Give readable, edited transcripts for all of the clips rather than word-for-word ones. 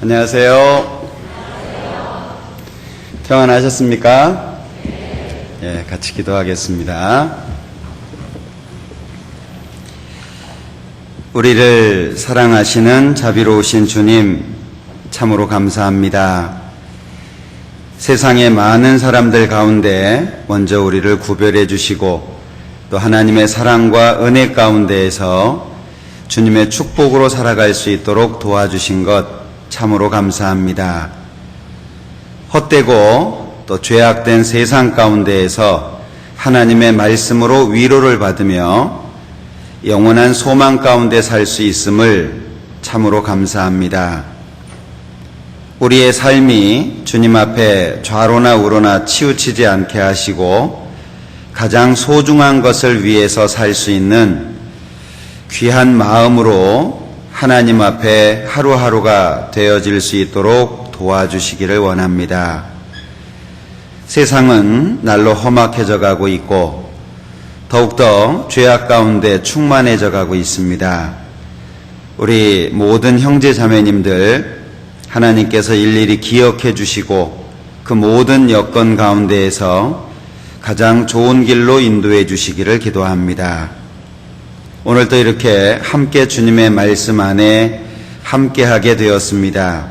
안녕하세요. 평안하셨습니까? 예, 같이 기도하겠습니다. 우리를 사랑하시는 자비로우신 주님, 참으로 감사합니다. 세상의 많은 사람들 가운데 먼저 우리를 구별해 주시고 또 하나님의 사랑과 은혜 가운데에서 주님의 축복으로 살아갈 수 있도록 도와주신 것 참으로 감사합니다. 헛되고 또 죄악된 세상 가운데에서 하나님의 말씀으로 위로를 받으며 영원한 소망 가운데 살 수 있음을 참으로 감사합니다. 우리의 삶이 주님 앞에 좌로나 우로나 치우치지 않게 하시고 가장 소중한 것을 위해서 살 수 있는 귀한 마음으로 하나님 앞에 하루하루가 되어질 수 있도록 도와주시기를 원합니다. 세상은 날로 험악해져 가고 있고 더욱더 죄악 가운데 충만해져 가고 있습니다. 우리 모든 형제 자매님들 하나님께서 일일이 기억해 주시고 그 모든 여건 가운데에서 가장 좋은 길로 인도해 주시기를 기도합니다. 오늘도 이렇게 함께 주님의 말씀 안에 함께하게 되었습니다.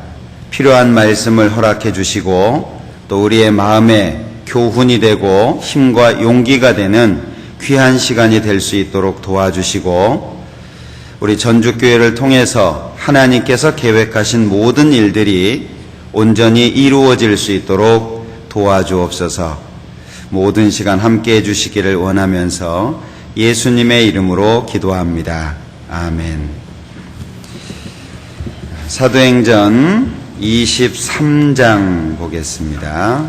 필요한 말씀을 허락해 주시고 또 우리의 마음에 교훈이 되고 힘과 용기가 되는 귀한 시간이 될 수 있도록 도와주시고 우리 전주교회를 통해서 하나님께서 계획하신 모든 일들이 온전히 이루어질 수 있도록 도와주옵소서. 모든 시간 함께해 주시기를 원하면서 예수님의 이름으로 기도합니다. 아멘. 사도행전 23장 보겠습니다.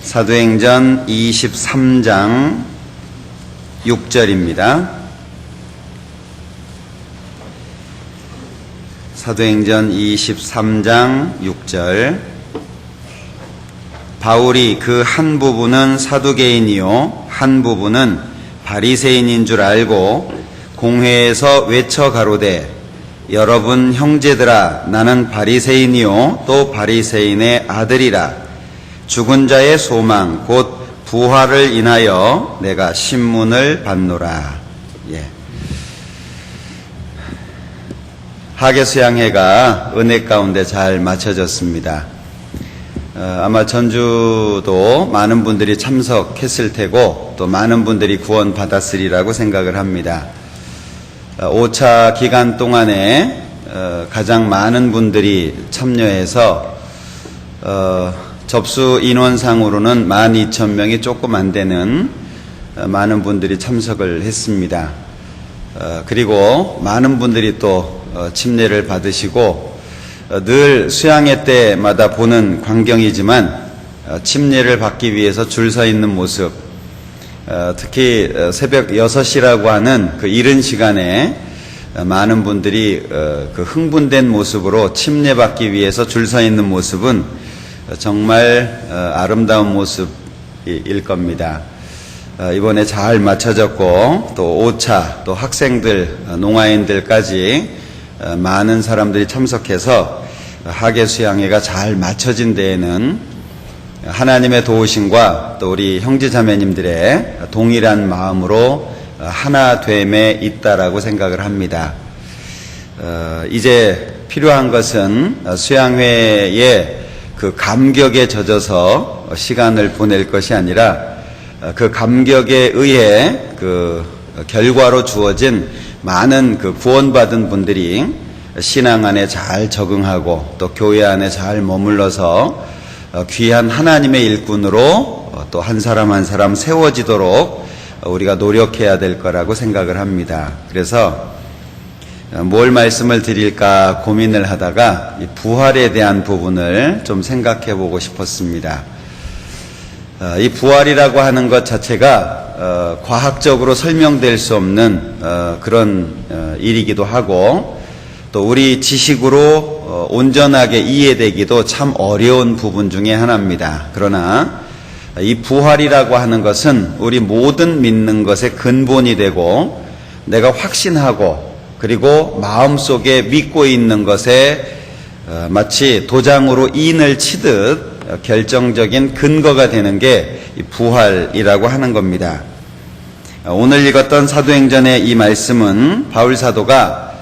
사도행전 23장 6절입니다. 사도행전 23장 6절 바울이 그 한 부분은 사두개인이요 한 부분은 바리새인인 줄 알고 공회에서 외쳐 가로되 여러분 형제들아 나는 바리새인이요 또 바리새인의 아들이라 죽은 자의 소망 곧 부활을 인하여 내가 신문을 받노라. 예. 하계수양회가 은혜 가운데 잘 마쳐졌습니다. 아마 전주도 많은 분들이 참석했을 테고 또 많은 분들이 구원 받았으리라고 생각을 합니다. 5차 기간 동안에 가장 많은 분들이 참여해서 접수 인원상으로는 12,000명이 조금 안 되는 많은 분들이 참석을 했습니다. 그리고 많은 분들이 또 침례를 받으시고 늘 수양회 때마다 보는 광경이지만 침례를 받기 위해서 줄 서 있는 모습, 특히 새벽 6시라고 하는 그 이른 시간에 많은 분들이 그 흥분된 모습으로 침례 받기 위해서 줄 서 있는 모습은 정말 아름다운 모습일 겁니다. 이번에 잘 마쳐졌고 또 5차 또 학생들, 농아인들까지 많은 사람들이 참석해서 하계수양회가 잘 마쳐진 데에는 하나님의 도우심과 또 우리 형제자매님들의 동일한 마음으로 하나됨에 있다라고 생각을 합니다. 이제 필요한 것은 수양회의 그 감격에 젖어서 시간을 보낼 것이 아니라 그 감격에 의해 그 결과로 주어진 많은 그 구원받은 분들이 신앙 안에 잘 적응하고 또 교회 안에 잘 머물러서 귀한 하나님의 일꾼으로 또 한 사람 한 사람 세워지도록 우리가 노력해야 될 거라고 생각을 합니다. 그래서 뭘 말씀을 드릴까 고민을 하다가 이 부활에 대한 부분을 좀 생각해 보고 싶었습니다. 이 부활이라고 하는 것 자체가 과학적으로 설명될 수 없는 그런 일이기도 하고 또 우리 지식으로 온전하게 이해되기도 참 어려운 부분 중에 하나입니다. 그러나 이 부활이라고 하는 것은 우리 모든 믿는 것의 근본이 되고 내가 확신하고 그리고 마음속에 믿고 있는 것에 마치 도장으로 인을 치듯 결정적인 근거가 되는 게 이 부활이라고 하는 겁니다. 오늘 읽었던 사도행전의 이 말씀은 바울 사도가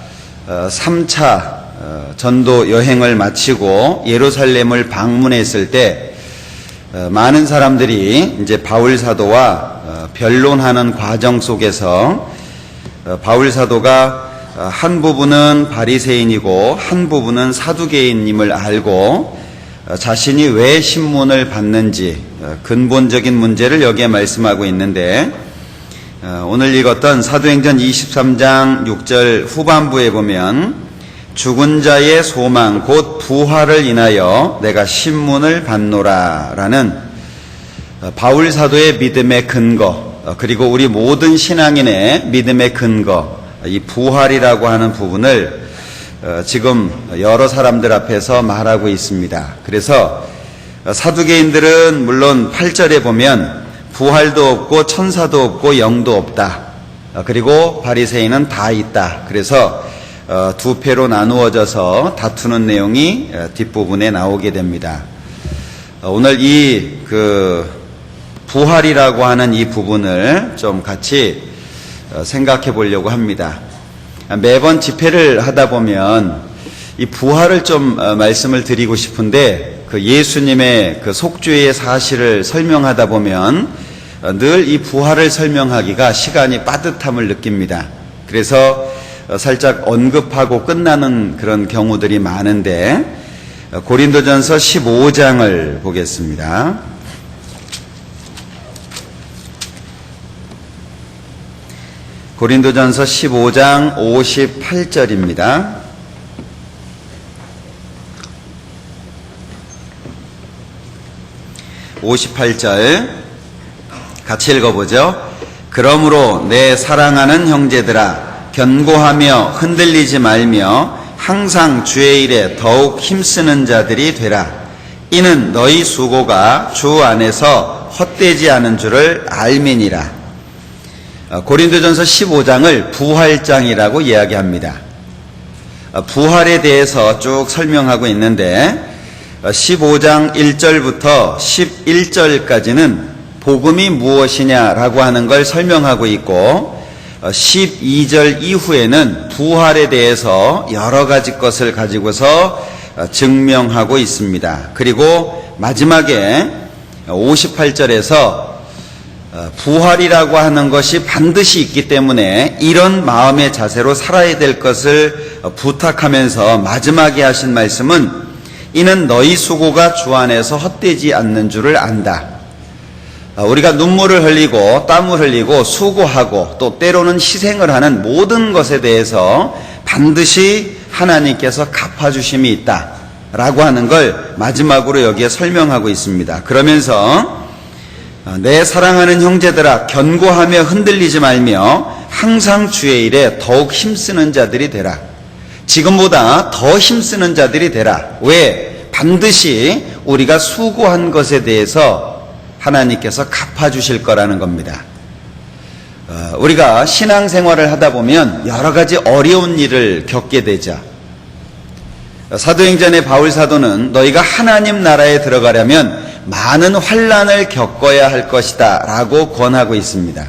3차 전도 여행을 마치고 예루살렘을 방문했을 때 많은 사람들이 이제 바울 사도와 변론하는 과정 속에서 바울 사도가 한 부분은 바리새인이고 한 부분은 사두개인임을 알고 자신이 왜 신문을 받는지 근본적인 문제를 여기에 말씀하고 있는데 오늘 읽었던 사도행전 23장 6절 후반부에 보면 죽은 자의 소망 곧 부활을 인하여 내가 신문을 받노라 라는 바울 사도의 믿음의 근거 그리고 우리 모든 신앙인의 믿음의 근거 이 부활이라고 하는 부분을 지금 여러 사람들 앞에서 말하고 있습니다. 그래서 사두개인들은 물론 8절에 보면 부활도 없고 천사도 없고 영도 없다. 그리고 바리새인은 다 있다. 그래서 두 패로 나누어져서 다투는 내용이 뒷부분에 나오게 됩니다. 오늘 이 부활이라고 하는 이 부분을 좀 같이 생각해 보려고 합니다. 매번 집회를 하다 보면 이 부활을 좀 말씀을 드리고 싶은데 그 예수님의 그 속죄의 사실을 설명하다 보면 늘 이 부활을 설명하기가 시간이 빠듯함을 느낍니다. 그래서 살짝 언급하고 끝나는 그런 경우들이 많은데 고린도전서 15장을 보겠습니다. 고린도전서 15장 58절입니다. (58절) 같이 읽어보죠. 그러므로 내 사랑하는 형제들아 견고하며 흔들리지 말며 항상 주의 일에 더욱 힘쓰는 자들이 되라. 이는 너희 수고가 주 안에서 헛되지 않은 줄을 알미니라. 고린도전서 15장을 부활장이라고 이야기합니다. 부활에 대해서 쭉 설명하고 있는데 15장 1절부터 11절까지는 복음이 무엇이냐라고 하는 걸 설명하고 있고 12절 이후에는 부활에 대해서 여러 가지 것을 가지고서 증명하고 있습니다. 그리고 마지막에 58절에서 부활이라고 하는 것이 반드시 있기 때문에 이런 마음의 자세로 살아야 될 것을 부탁하면서 마지막에 하신 말씀은 이는 너희 수고가 주 안에서 헛되지 않는 줄을 안다. 우리가 눈물을 흘리고 땀을 흘리고 수고하고 또 때로는 희생을 하는 모든 것에 대해서 반드시 하나님께서 갚아주심이 있다 라고 하는 걸 마지막으로 여기에 설명하고 있습니다. 그러면서 내 사랑하는 형제들아 견고하며 흔들리지 말며 항상 주의 일에 더욱 힘쓰는 자들이 되라. 지금보다 더 힘쓰는 자들이 되라. 왜? 반드시 우리가 수고한 것에 대해서 하나님께서 갚아주실 거라는 겁니다. 우리가 신앙생활을 하다 보면 여러 가지 어려운 일을 겪게 되죠. 사도행전의 바울사도는 너희가 하나님 나라에 들어가려면 많은 환난을 겪어야 할 것이다 라고 권하고 있습니다.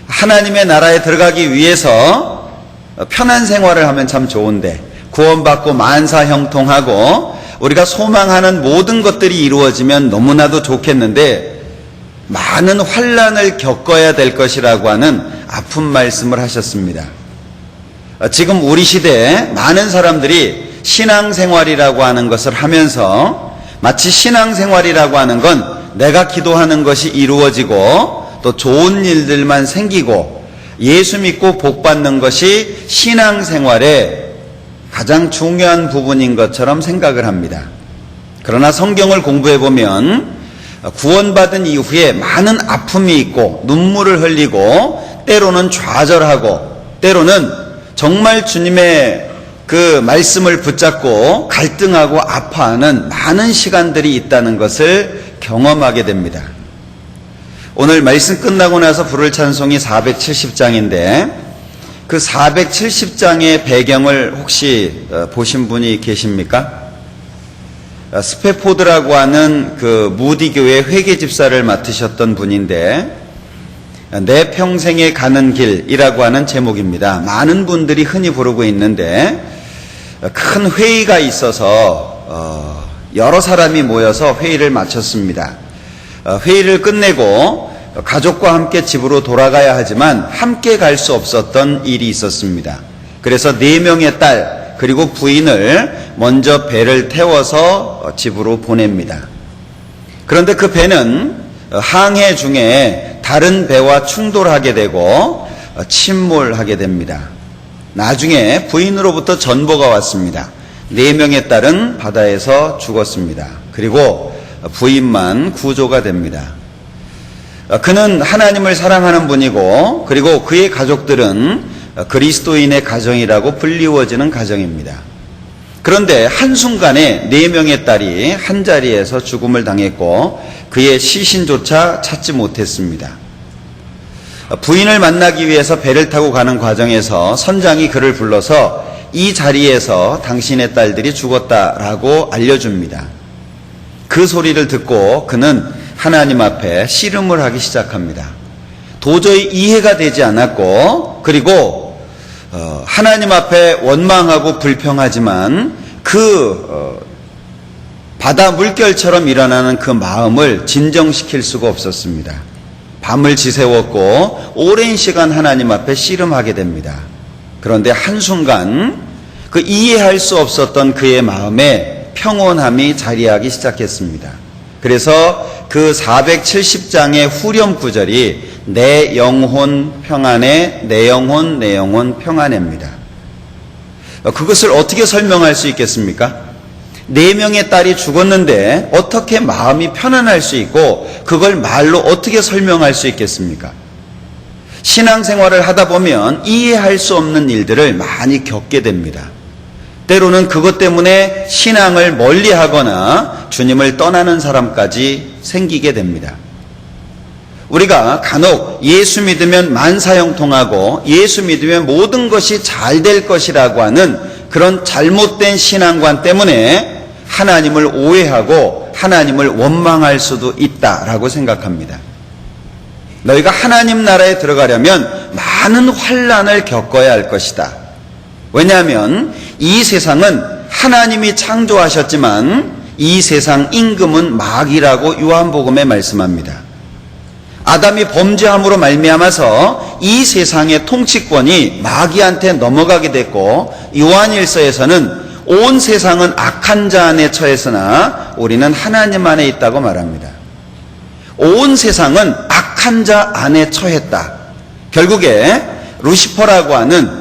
하나님의 나라에 들어가기 위해서 편한 생활을 하면 참 좋은데 구원받고 만사형통하고 우리가 소망하는 모든 것들이 이루어지면 너무나도 좋겠는데 많은 환난을 겪어야 될 것이라고 하는 아픈 말씀을 하셨습니다. 지금 우리 시대에 많은 사람들이 신앙생활이라고 하는 것을 하면서 마치 신앙생활이라고 하는 건 내가 기도하는 것이 이루어지고 또 좋은 일들만 생기고 예수 믿고 복 받는 것이 신앙생활의 가장 중요한 부분인 것처럼 생각을 합니다. 그러나 성경을 공부해 보면 구원받은 이후에 많은 아픔이 있고 눈물을 흘리고 때로는 좌절하고 때로는 정말 주님의 그 말씀을 붙잡고 갈등하고 아파하는 많은 시간들이 있다는 것을 경험하게 됩니다. 오늘 말씀 끝나고 나서 부를 찬송이 470장인데 그 470장의 배경을 혹시 보신 분이 계십니까? 스페포드라고 하는 그 무디 교회 회계 집사를 맡으셨던 분인데 내 평생에 가는 길이라고 하는 제목입니다. 많은 분들이 흔히 부르고 있는데 큰 회의가 있어서 여러 사람이 모여서 회의를 마쳤습니다. 회의를 끝내고 가족과 함께 집으로 돌아가야 하지만 함께 갈 수 없었던 일이 있었습니다. 그래서 4명의 딸 그리고 부인을 먼저 배를 태워서 집으로 보냅니다. 그런데 그 배는 항해 중에 다른 배와 충돌하게 되고 침몰하게 됩니다. 나중에 부인으로부터 전보가 왔습니다. 4명의 딸은 바다에서 죽었습니다. 그리고 부인만 구조가 됩니다. 그는 하나님을 사랑하는 분이고 그리고 그의 가족들은 그리스도인의 가정이라고 불리워지는 가정입니다. 그런데 한순간에 4명의 딸이 한자리에서 죽음을 당했고 그의 시신조차 찾지 못했습니다. 부인을 만나기 위해서 배를 타고 가는 과정에서 선장이 그를 불러서 이 자리에서 당신의 딸들이 죽었다라고 알려줍니다. 그 소리를 듣고 그는 하나님 앞에 씨름을 하기 시작합니다. 도저히 이해가 되지 않았고 그리고 하나님 앞에 원망하고 불평하지만 그 바다 물결처럼 일어나는 그 마음을 진정시킬 수가 없었습니다. 밤을 지새웠고 오랜 시간 하나님 앞에 씨름하게 됩니다. 그런데 한순간 그 이해할 수 없었던 그의 마음에 평온함이 자리하기 시작했습니다. 그래서 그 470장의 후렴 구절이 내 영혼 평안해 내 영혼 평안해입니다. 그것을 어떻게 설명할 수 있겠습니까? 4명의 딸이 죽었는데 어떻게 마음이 편안할 수 있고 그걸 말로 어떻게 설명할 수 있겠습니까? 신앙생활을 하다 보면 이해할 수 없는 일들을 많이 겪게 됩니다. 때로는 그것 때문에 신앙을 멀리하거나 주님을 떠나는 사람까지 생기게 됩니다. 우리가 간혹 예수 믿으면 만사형통하고 예수 믿으면 모든 것이 잘 될 것이라고 하는 그런 잘못된 신앙관 때문에 하나님을 오해하고 하나님을 원망할 수도 있다라고 생각합니다. 너희가 하나님 나라에 들어가려면 많은 환난을 겪어야 할 것이다. 왜냐하면 이 세상은 하나님이 창조하셨지만 이 세상 임금은 마귀라고 요한복음에 말씀합니다. 아담이 범죄함으로 말미암아서 이 세상의 통치권이 마귀한테 넘어가게 됐고, 요한일서에서는 온 세상은 악한 자 안에 처했으나 우리는 하나님 안에 있다고 말합니다. 온 세상은 악한 자 안에 처했다. 결국에 루시퍼라고 하는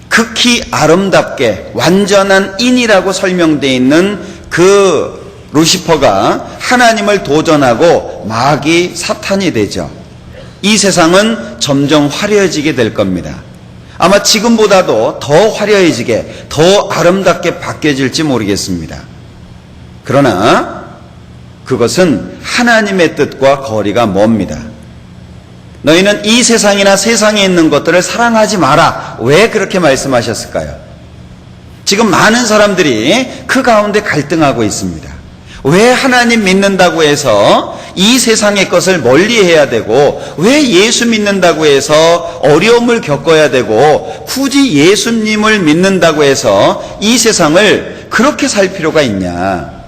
극히 아름답게 완전한 인이라고 설명되어 있는 그 루시퍼가 하나님을 도전하고 마귀 사탄이 되죠. 이 세상은 점점 화려해지게 될 겁니다. 아마 지금보다도 더 화려해지게, 더 아름답게 바뀌어질지 모르겠습니다. 그러나 그것은 하나님의 뜻과 거리가 멉니다. 너희는 이 세상이나 세상에 있는 것들을 사랑하지 마라. 왜 그렇게 말씀하셨을까요? 지금 많은 사람들이 그 가운데 갈등하고 있습니다. 왜 하나님 믿는다고 해서 이 세상의 것을 멀리해야 되고, 왜 예수 믿는다고 해서 어려움을 겪어야 되고, 굳이 예수님을 믿는다고 해서 이 세상을 그렇게 살 필요가 있냐?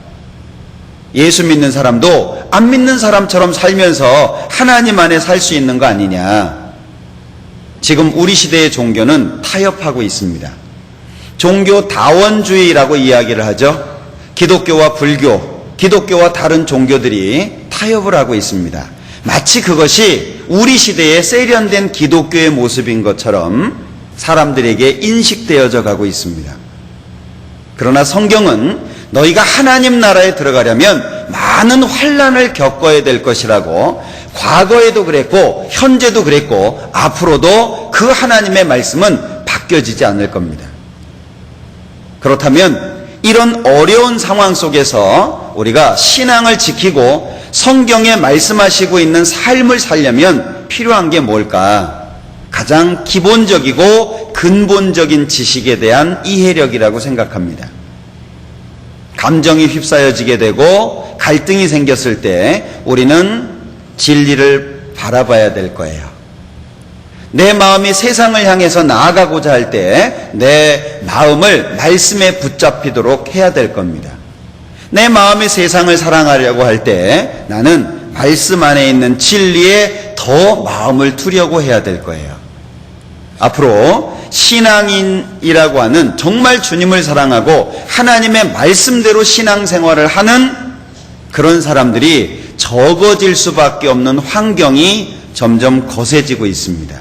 예수 믿는 사람도 안 믿는 사람처럼 살면서 하나님 안에 살 수 있는 거 아니냐? 지금 우리 시대의 종교는 타협하고 있습니다. 종교 다원주의라고 이야기를 하죠. 기독교와 불교, 기독교와 다른 종교들이 타협을 하고 있습니다. 마치 그것이 우리 시대의 세련된 기독교의 모습인 것처럼 사람들에게 인식되어져 가고 있습니다. 그러나 성경은 너희가 하나님 나라에 들어가려면 많은 환난을 겪어야 될 것이라고, 과거에도 그랬고 현재도 그랬고 앞으로도 그 하나님의 말씀은 바뀌어지지 않을 겁니다. 그렇다면 이런 어려운 상황 속에서 우리가 신앙을 지키고 성경에 말씀하시고 있는 삶을 살려면 필요한 게 뭘까? 가장 기본적이고 근본적인 지식에 대한 이해력이라고 생각합니다. 감정이 휩싸여지게 되고 갈등이 생겼을 때 우리는 진리를 바라봐야 될 거예요. 내 마음이 세상을 향해서 나아가고자 할 때 내 마음을 말씀에 붙잡히도록 해야 될 겁니다. 내 마음이 세상을 사랑하려고 할 때 나는 말씀 안에 있는 진리에 더 마음을 두려고 해야 될 거예요. 앞으로 신앙인이라고 하는, 정말 주님을 사랑하고 하나님의 말씀대로 신앙생활을 하는 그런 사람들이 적어질 수밖에 없는 환경이 점점 거세지고 있습니다.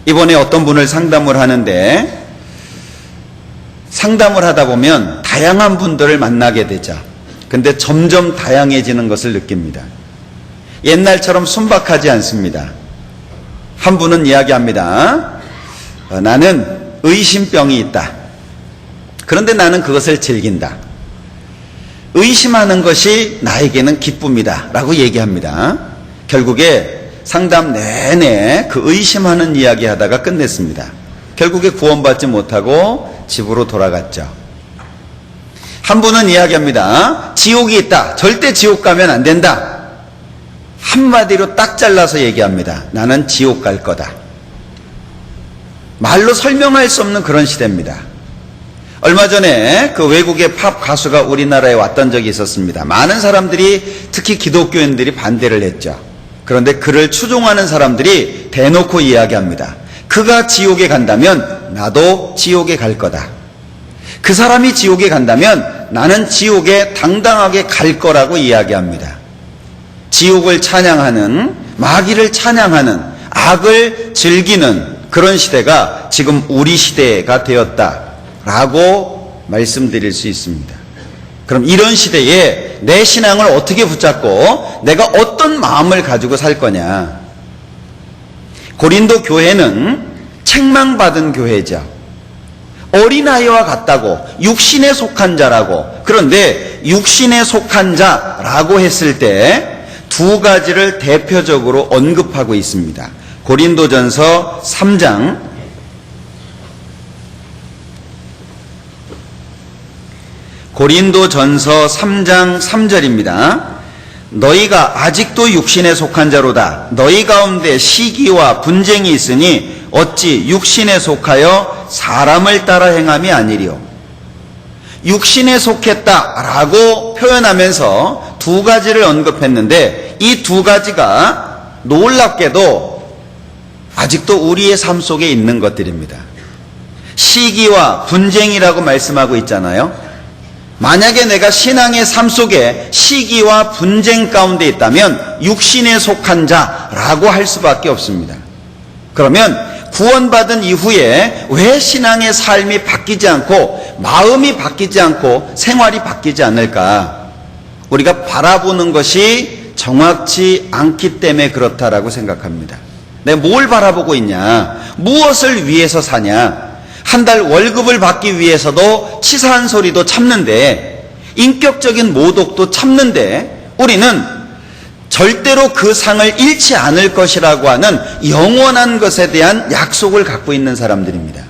이번에 어떤 분을 상담을 하는데, 상담을 하다 보면 다양한 분들을 만나게 되죠. 근데 점점 다양해지는 것을 느낍니다. 옛날처럼 순박하지 않습니다. 한 분은 이야기합니다. 나는 의심병이 있다. 그런데 나는 그것을 즐긴다. 의심하는 것이 나에게는 기쁨이다 라고 얘기합니다. 결국에 상담 내내 그 의심하는 이야기 하다가 끝냈습니다. 결국에 구원받지 못하고 집으로 돌아갔죠. 한 분은 이야기합니다. 지옥이 있다. 절대 지옥 가면 안 된다. 한마디로 딱 잘라서 얘기합니다. 나는 지옥 갈 거다. 말로 설명할 수 없는 그런 시대입니다. 얼마 전에 그 외국의 팝 가수가 우리나라에 왔던 적이 있었습니다. 많은 사람들이, 특히 기독교인들이 반대를 했죠. 그런데 그를 추종하는 사람들이 대놓고 이야기합니다. 그가 지옥에 간다면 나도 지옥에 갈 거다. 그 사람이 지옥에 간다면 나는 지옥에 당당하게 갈 거라고 이야기합니다. 지옥을 찬양하는, 마귀를 찬양하는, 악을 즐기는 그런 시대가 지금 우리 시대가 되었다라고 말씀드릴 수 있습니다. 그럼 이런 시대에 내 신앙을 어떻게 붙잡고 내가 어떤 마음을 가지고 살 거냐? 고린도 교회는 책망받은 교회죠. 어린아이와 같다고, 육신에 속한 자라고. 그런데 육신에 속한 자라고 했을 때 두 가지를 대표적으로 언급하고 있습니다. 고린도전서 3장 3절입니다. 너희가 아직도 육신에 속한 자로다. 너희 가운데 시기와 분쟁이 있으니 어찌 육신에 속하여 사람을 따라 행함이 아니리요. 육신에 속했다라고 표현하면서 두 가지를 언급했는데 이 두 가지가 놀랍게도 아직도 우리의 삶 속에 있는 것들입니다. 시기와 분쟁이라고 말씀하고 있잖아요. 만약에 내가 신앙의 삶 속에 시기와 분쟁 가운데 있다면 육신에 속한 자라고 할 수밖에 없습니다. 그러면 구원받은 이후에 왜 신앙의 삶이 바뀌지 않고 마음이 바뀌지 않고 생활이 바뀌지 않을까? 우리가 바라보는 것이 정확치 않기 때문에 그렇다라고 생각합니다. 내가 뭘 바라보고 있냐? 무엇을 위해서 사냐? 한 달 월급을 받기 위해서도 치사한 소리도 참는데, 인격적인 모독도 참는데, 우리는 절대로 그 상을 잃지 않을 것이라고 하는 영원한 것에 대한 약속을 갖고 있는 사람들입니다.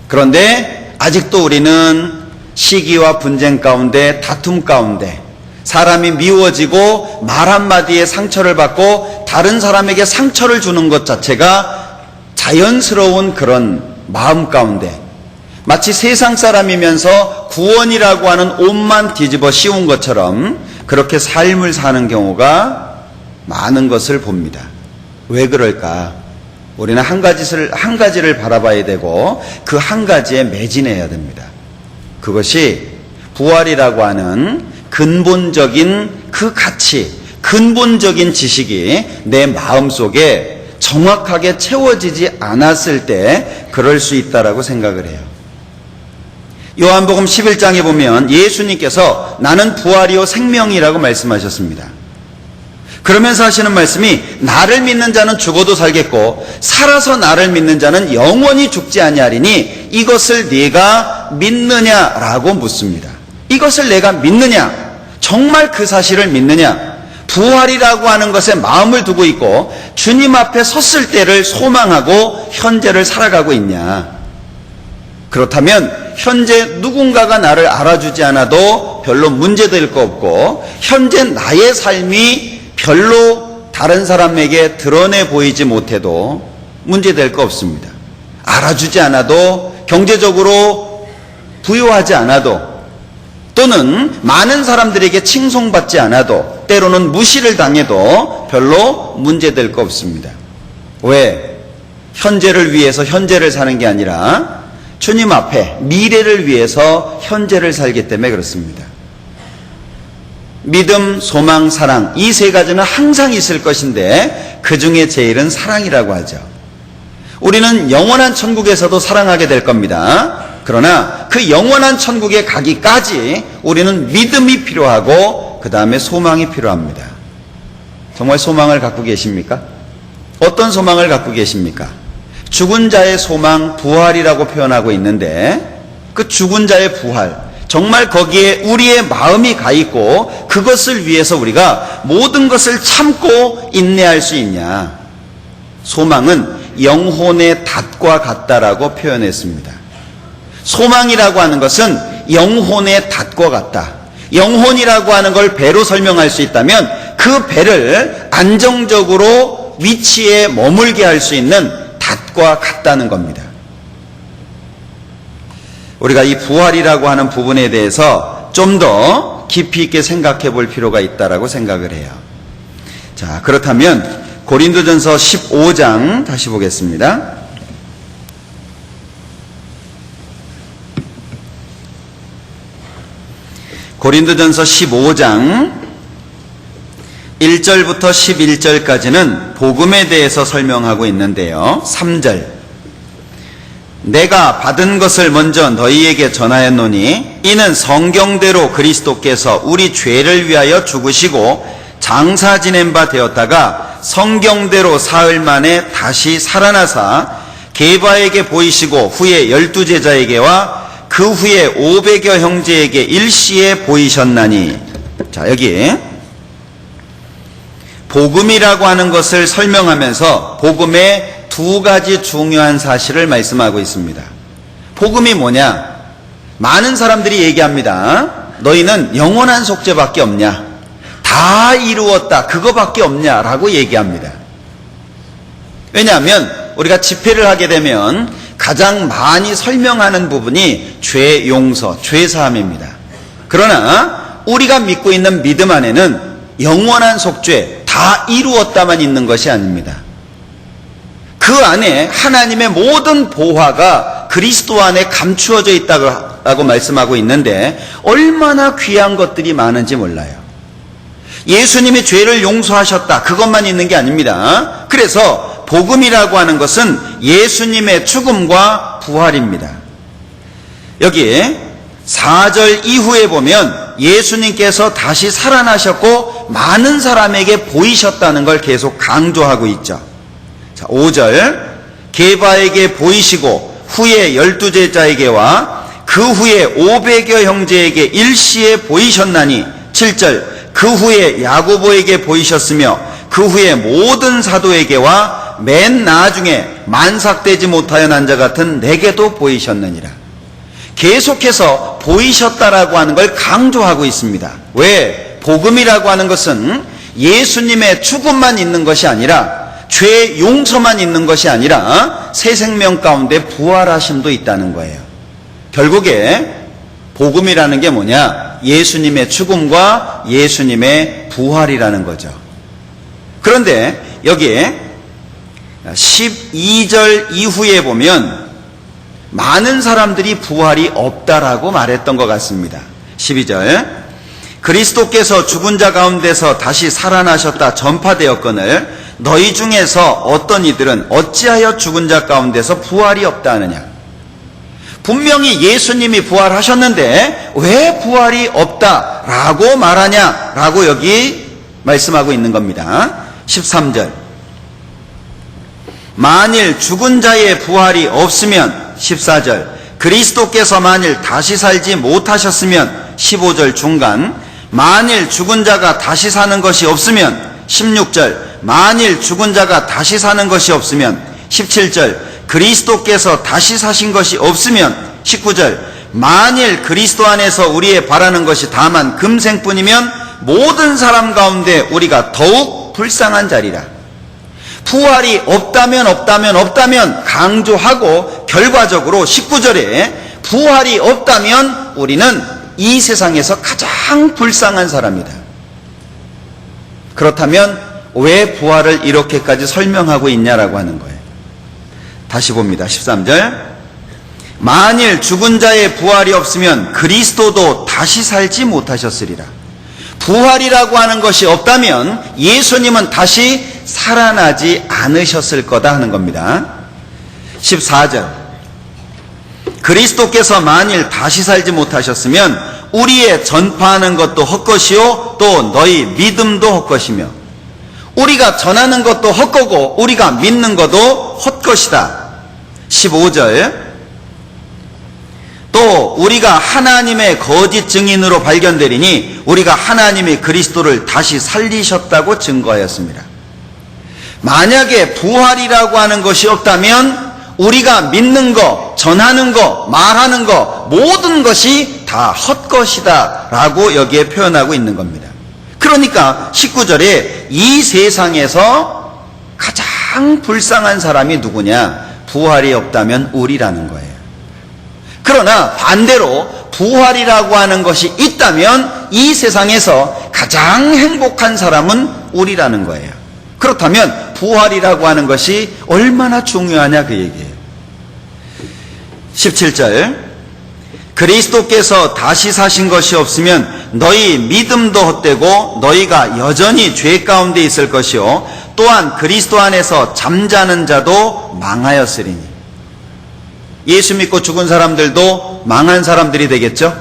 그런데 아직도 우리는 시기와 분쟁 가운데, 다툼 가운데, 사람이 미워지고 말 한마디에 상처를 받고 다른 사람에게 상처를 주는 것 자체가 자연스러운 그런 마음 가운데, 마치 세상 사람이면서 구원이라고 하는 옷만 뒤집어 씌운 것처럼 그렇게 삶을 사는 경우가 많은 것을 봅니다. 왜 그럴까? 우리는 한 가지를 바라봐야 되고 그 한 가지에 매진해야 됩니다. 그것이 부활이라고 하는 근본적인 그 가치, 근본적인 지식이 내 마음속에 정확하게 채워지지 않았을 때 그럴 수 있다라고 생각을 해요. 요한복음 11장에 보면 예수님께서 나는 부활이요 생명이라고 말씀하셨습니다. 그러면서 하시는 말씀이 나를 믿는 자는 죽어도 살겠고 살아서 나를 믿는 자는 영원히 죽지 아니하리니 이것을 네가 믿느냐라고 묻습니다. 이것을 내가 믿느냐? 정말 그 사실을 믿느냐? 부활이라고 하는 것에 마음을 두고 있고 주님 앞에 섰을 때를 소망하고 현재를 살아가고 있냐? 그렇다면 현재 누군가가 나를 알아주지 않아도 별로 문제될 거 없고 현재 나의 삶이 별로 다른 사람에게 드러내 보이지 못해도 문제될 거 없습니다. 알아주지 않아도, 경제적으로 부유하지 않아도, 또는 많은 사람들에게 칭송받지 않아도, 때로는 무시를 당해도 별로 문제될 거 없습니다. 왜? 현재를 위해서 현재를 사는 게 아니라 주님 앞에 미래를 위해서 현재를 살기 때문에 그렇습니다. 믿음, 소망, 사랑, 이 세 가지는 항상 있을 것인데 그 중에 제일은 사랑이라고 하죠. 우리는 영원한 천국에서도 사랑하게 될 겁니다. 그러나 그 영원한 천국에 가기까지 우리는 믿음이 필요하고 그 다음에 소망이 필요합니다. 정말 소망을 갖고 계십니까? 어떤 소망을 갖고 계십니까? 죽은 자의 소망, 부활이라고 표현하고 있는데 그 죽은 자의 부활, 정말 거기에 우리의 마음이 가 있고 그것을 위해서 우리가 모든 것을 참고 인내할 수 있냐? 소망은 영혼의 닷과 같다라고 표현했습니다. 소망이라고 하는 것은 영혼의 닷과 같다. 영혼이라고 하는 걸 배로 설명할 수 있다면 그 배를 안정적으로 위치에 머물게 할 수 있는 닷과 같다는 겁니다. 우리가 이 부활이라고 하는 부분에 대해서 좀 더 깊이 있게 생각해 볼 필요가 있다라고 생각을 해요. 자, 그렇다면 고린도전서 15장 다시 보겠습니다. 고린도전서 15장 1절부터 11절까지는 복음에 대해서 설명하고 있는데요. 3절 내가 받은 것을 먼저 너희에게 전하였노니 이는 성경대로 그리스도께서 우리 죄를 위하여 죽으시고 장사 지낸 바 되었다가 성경대로 사흘 만에 다시 살아나사 게바에게 보이시고 후에 12 제자에게와 그 후에 500여 형제에게 일시에 보이셨나니. 자, 여기 복음이라고 하는 것을 설명하면서 복음의 두 가지 중요한 사실을 말씀하고 있습니다. 복음이 뭐냐? 많은 사람들이 얘기합니다. 너희는 영원한 속죄밖에 없냐? 다 이루었다. 그거밖에 없냐? 라고 얘기합니다. 왜냐하면 우리가 집회를 하게 되면 가장 많이 설명하는 부분이 죄 용서, 죄 사함입니다. 그러나 우리가 믿고 있는 믿음 안에는 영원한 속죄, 다 이루었다만 있는 것이 아닙니다. 그 안에 하나님의 모든 보화가 그리스도 안에 감추어져 있다고 말씀하고 있는데 얼마나 귀한 것들이 많은지 몰라요. 예수님이 죄를 용서하셨다, 그것만 있는 게 아닙니다. 그래서 복음이라고 하는 것은 예수님의 죽음과 부활입니다. 여기 4절 이후에 보면 예수님께서 다시 살아나셨고 많은 사람에게 보이셨다는 걸 계속 강조하고 있죠. 자, 5절 게바에게 보이시고 후에 12 제자에게와 그 후에 500여 형제에게 일시에 보이셨나니. 7절 그 후에 야고보에게 보이셨으며 그 후에 모든 사도에게와 맨 나중에 만삭되지 못하여 난 자 같은 내게도 보이셨느니라. 계속해서 보이셨다라고 하는 걸 강조하고 있습니다. 왜? 복음이라고 하는 것은 예수님의 죽음만 있는 것이 아니라 죄 용서만 있는 것이 아니라 새 생명 가운데 부활하심도 있다는 거예요. 결국에 복음이라는 게 뭐냐? 예수님의 죽음과 예수님의 부활이라는 거죠. 그런데 여기에 12절 이후에 보면 많은 사람들이 부활이 없다라고 말했던 것 같습니다. 12절 그리스도께서 죽은 자 가운데서 다시 살아나셨다 전파되었거늘 너희 중에서 어떤 이들은 어찌하여 죽은 자 가운데서 부활이 없다 하느냐. 분명히 예수님이 부활하셨는데 왜 부활이 없다라고 말하냐라고 여기 말씀하고 있는 겁니다. 13절 만일 죽은 자의 부활이 없으면. 14절 그리스도께서 만일 다시 살지 못하셨으면. 15절 중간 만일 죽은 자가 다시 사는 것이 없으면. 16절 만일 죽은 자가 다시 사는 것이 없으면. 17절 그리스도께서 다시 사신 것이 없으면. 19절 만일 그리스도 안에서 우리의 바라는 것이 다만 금생뿐이면 모든 사람 가운데 우리가 더욱 불쌍한 자리라. 부활이 없다면 강조하고 결과적으로 19절에 부활이 없다면 우리는 이 세상에서 가장 불쌍한 사람이다. 그렇다면 왜 부활을 이렇게까지 설명하고 있냐라고 하는 거예요. 다시 봅니다. 13절 만일 죽은 자의 부활이 없으면 그리스도도 다시 살지 못하셨으리라. 부활이라고 하는 것이 없다면 예수님은 다시 살아나지 않으셨을 거다 하는 겁니다. 14절 그리스도께서 만일 다시 살지 못하셨으면 우리의 전파하는 것도 헛것이요 또 너희 믿음도 헛것이며. 우리가 전하는 것도 헛거고 우리가 믿는 것도 헛것이다. 15절 또 우리가 하나님의 거짓 증인으로 발견되리니 우리가 하나님이 그리스도를 다시 살리셨다고 증거하였습니다. 만약에 부활이라고 하는 것이 없다면 우리가 믿는 거, 전하는 거, 말하는 거 모든 것이 다 헛것이다 라고 여기에 표현하고 있는 겁니다. 그러니까 19절에 이 세상에서 가장 불쌍한 사람이 누구냐? 부활이 없다면 우리라는 거예요. 그러나 반대로 부활이라고 하는 것이 있다면 이 세상에서 가장 행복한 사람은 우리라는 거예요. 그렇다면 부활이라고 하는 것이 얼마나 중요하냐 그 얘기예요. 17절 그리스도께서 다시 사신 것이 없으면 너희 믿음도 헛되고 너희가 여전히 죄 가운데 있을 것이요 또한 그리스도 안에서 잠자는 자도 망하였으리니. 예수 믿고 죽은 사람들도 망한 사람들이 되겠죠.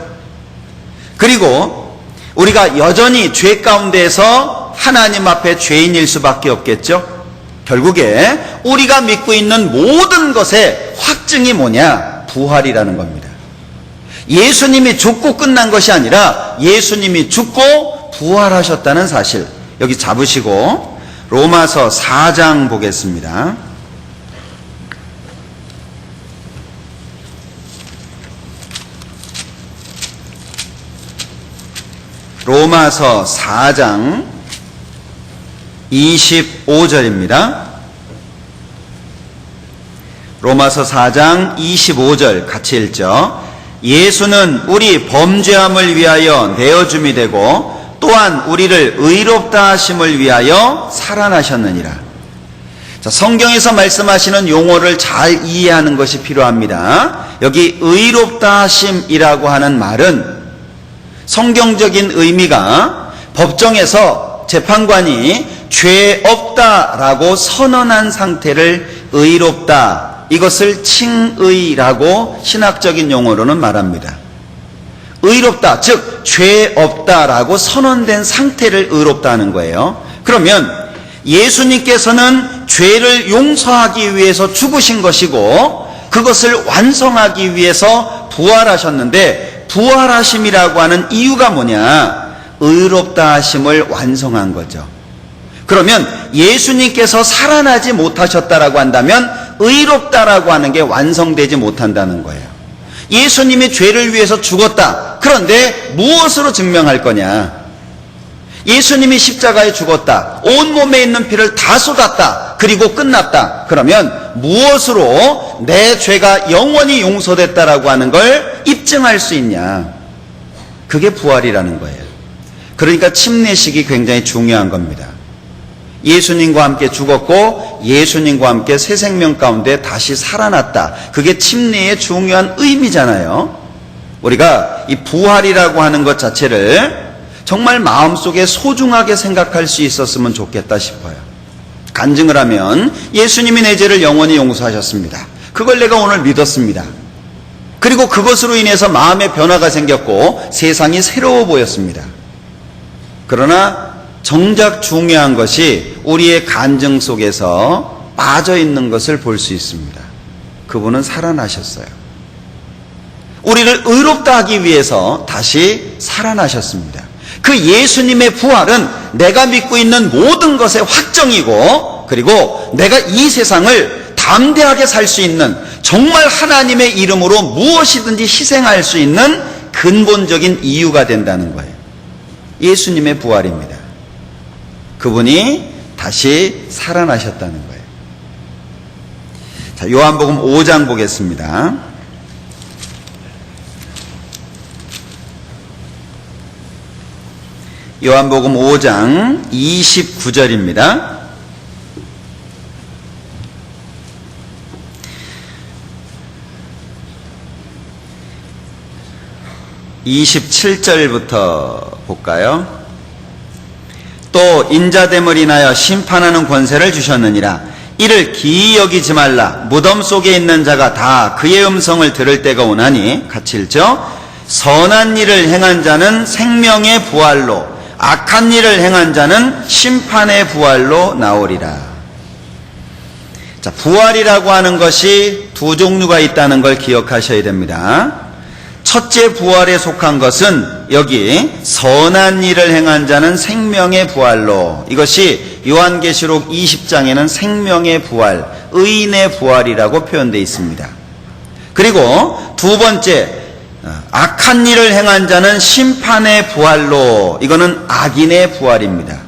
그리고 우리가 여전히 죄 가운데에서 하나님 앞에 죄인일 수밖에 없겠죠. 결국에 우리가 믿고 있는 모든 것의 확증이 뭐냐? 부활이라는 겁니다. 예수님이 죽고 끝난 것이 아니라 예수님이 죽고 부활하셨다는 사실, 여기 잡으시고 로마서 4장 보겠습니다. 로마서 4장 25절입니다. 로마서 4장 25절 같이 읽죠. 예수는 우리 범죄함을 위하여 내어줌이 되고 또한 우리를 의롭다 하심을 위하여 살아나셨느니라. 자, 성경에서 말씀하시는 용어를 잘 이해하는 것이 필요합니다. 여기 의롭다 하심이라고 하는 말은 성경적인 의미가 법정에서 재판관이 죄 없다라고 선언한 상태를 의롭다, 이것을 칭의라고 신학적인 용어로는 말합니다. 의롭다, 즉 죄 없다라고 선언된 상태를 의롭다 하는 거예요. 그러면 예수님께서는 죄를 용서하기 위해서 죽으신 것이고 그것을 완성하기 위해서 부활하셨는데, 부활하심이라고 하는 이유가 뭐냐? 의롭다 하심을 완성한 거죠. 그러면 예수님께서 살아나지 못하셨다라고 한다면 의롭다라고 하는 게 완성되지 못한다는 거예요. 예수님이 죄를 위해서 죽었다. 그런데 무엇으로 증명할 거냐? 예수님이 십자가에 죽었다. 온몸에 있는 피를 다 쏟았다. 그리고 끝났다. 그러면 무엇으로 내 죄가 영원히 용서됐다라고 하는 걸 입증할 수 있냐? 그게 부활이라는 거예요. 그러니까 침례식이 굉장히 중요한 겁니다. 예수님과 함께 죽었고 예수님과 함께 새 생명 가운데 다시 살아났다. 그게 침례의 중요한 의미잖아요. 우리가 이 부활이라고 하는 것 자체를 정말 마음속에 소중하게 생각할 수 있었으면 좋겠다 싶어요. 간증을 하면 예수님이 내 죄를 영원히 용서하셨습니다. 그걸 내가 오늘 믿었습니다. 그리고 그것으로 인해서 마음의 변화가 생겼고 세상이 새로워 보였습니다. 그러나 정작 중요한 것이 우리의 간증 속에서 빠져있는 것을 볼 수 있습니다. 그분은 살아나셨어요. 우리를 의롭다 하기 위해서 다시 살아나셨습니다. 그 예수님의 부활은 내가 믿고 있는 모든 것의 확정이고, 그리고 내가 이 세상을 담대하게 살 수 있는, 정말 하나님의 이름으로 무엇이든지 희생할 수 있는 근본적인 이유가 된다는 거예요. 예수님의 부활입니다. 그분이 다시 살아나셨다는 거예요. 자, 요한복음 5장 보겠습니다. 요한복음 5장 29절입니다. (27절부터) 볼까요? 또 인자됨을 인하여 심판하는 권세를 주셨느니라. 이를 기이 여기지 말라. 무덤 속에 있는 자가 다 그의 음성을 들을 때가 오나니, 같이 읽죠. 선한 일을 행한 자는 생명의 부활로, 악한 일을 행한 자는 심판의 부활로 나오리라. 자, 부활이라고 하는 것이 두 종류가 있다는 걸 기억하셔야 됩니다. 첫째 부활에 속한 것은 여기 선한 일을 행한 자는 생명의 부활로, 이것이 요한계시록 20장에는 생명의 부활, 의인의 부활이라고 표현되어 있습니다. 그리고 두 번째, 악한 일을 행한 자는 심판의 부활로, 이거는 악인의 부활입니다.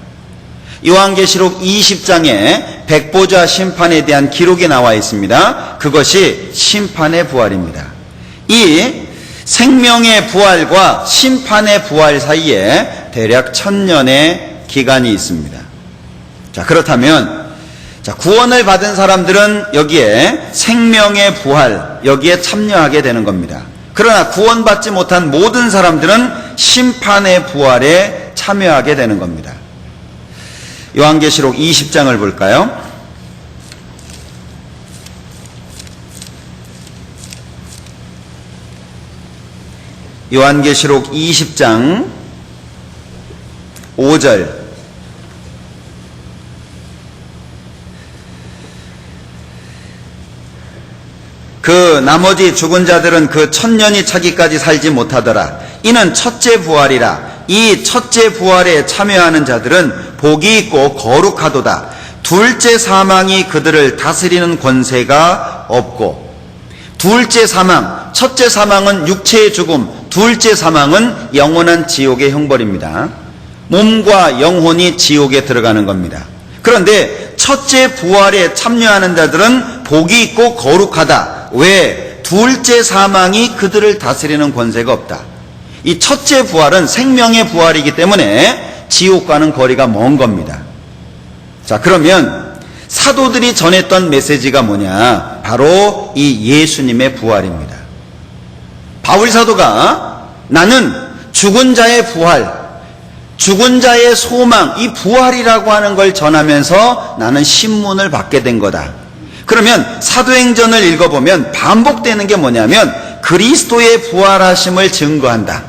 요한계시록 20장에 백보자 심판에 대한 기록이 나와 있습니다. 그것이 심판의 부활입니다. 이 생명의 부활과 심판의 부활 사이에 대략 1000년의 기간이 있습니다. 자, 그렇다면 구원을 받은 사람들은 여기에 생명의 부활, 여기에 참여하게 되는 겁니다. 그러나 구원받지 못한 모든 사람들은 심판의 부활에 참여하게 되는 겁니다. 요한계시록 20장을 볼까요? 요한계시록 20장 5절. 그 나머지 죽은 자들은 그 천년이 차기까지 살지 못하더라. 이는 첫째 부활이라. 이 첫째 부활에 참여하는 자들은 복이 있고 거룩하도다. 둘째 사망이 그들을 다스리는 권세가 없고. 둘째 사망, 첫째 사망은 육체의 죽음, 둘째 사망은 영원한 지옥의 형벌입니다. 몸과 영혼이 지옥에 들어가는 겁니다. 그런데 첫째 부활에 참여하는 자들은 복이 있고 거룩하다. 왜? 둘째 사망이 그들을 다스리는 권세가 없다. 이 첫째 부활은 생명의 부활이기 때문에 지옥과는 거리가 먼 겁니다. 자, 그러면 사도들이 전했던 메시지가 뭐냐? 바로 이 예수님의 부활입니다. 바울 사도가 나는 죽은 자의 부활, 죽은 자의 소망, 이 부활이라고 하는 걸 전하면서 나는 신문을 받게 된 거다. 그러면 사도행전을 읽어보면 반복되는 게 뭐냐면 그리스도의 부활하심을 증거한다.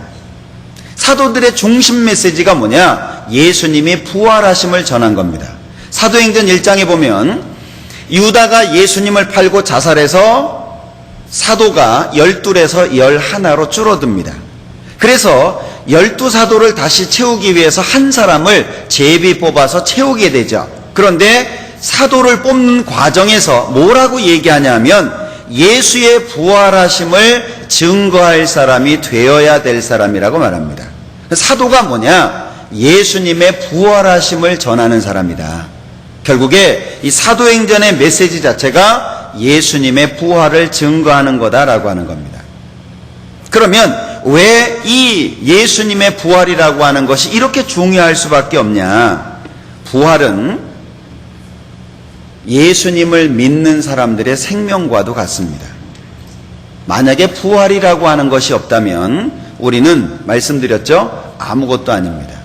사도들의 중심 메시지가 뭐냐? 예수님이 부활하심을 전한 겁니다. 사도행전 1장에 보면 유다가 예수님을 팔고 자살해서 사도가 12에서 11로 줄어듭니다. 그래서 12사도를 다시 채우기 위해서 한 사람을 제비 뽑아서 채우게 되죠. 그런데 사도를 뽑는 과정에서 뭐라고 얘기하냐면 예수의 부활하심을 증거할 사람이 되어야 될 사람이라고 말합니다. 사도가 뭐냐? 예수님의 부활하심을 전하는 사람이다. 결국에 이 사도행전의 메시지 자체가 예수님의 부활을 증거하는 거다라고 하는 겁니다. 그러면 왜 이 예수님의 부활이라고 하는 것이 이렇게 중요할 수밖에 없냐? 부활은 예수님을 믿는 사람들의 생명과도 같습니다. 만약에 부활이라고 하는 것이 없다면 우리는 말씀드렸죠? 아무것도 아닙니다.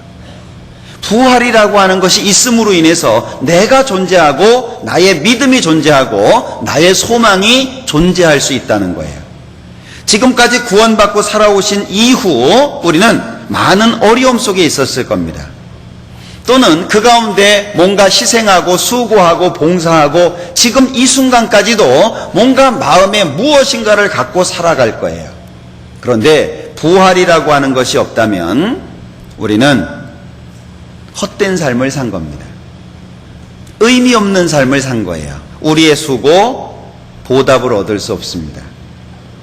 부활이라고 하는 것이 있음으로 인해서 내가 존재하고 나의 믿음이 존재하고 나의 소망이 존재할 수 있다는 거예요. 지금까지 구원받고 살아오신 이후 우리는 많은 어려움 속에 있었을 겁니다. 또는 그 가운데 뭔가 희생하고 수고하고 봉사하고 지금 이 순간까지도 뭔가 마음에 무엇인가를 갖고 살아갈 거예요. 그런데 부활이라고 하는 것이 없다면 우리는 헛된 삶을 산 겁니다. 의미 없는 삶을 산 거예요. 우리의 수고, 보답을 얻을 수 없습니다.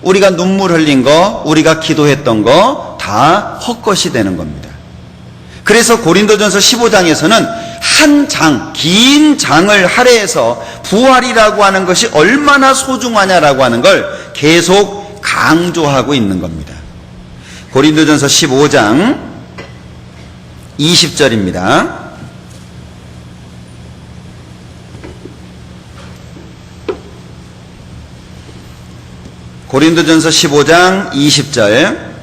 우리가 눈물 흘린 거, 우리가 기도했던 거 다 헛것이 되는 겁니다. 그래서 고린도전서 15장에서는 한 장, 긴 장을 할애해서 부활이라고 하는 것이 얼마나 소중하냐라고 하는 걸 계속 강조하고 있는 겁니다. 고린도전서 15장 20절입니다. 고린도전서 15장 20절.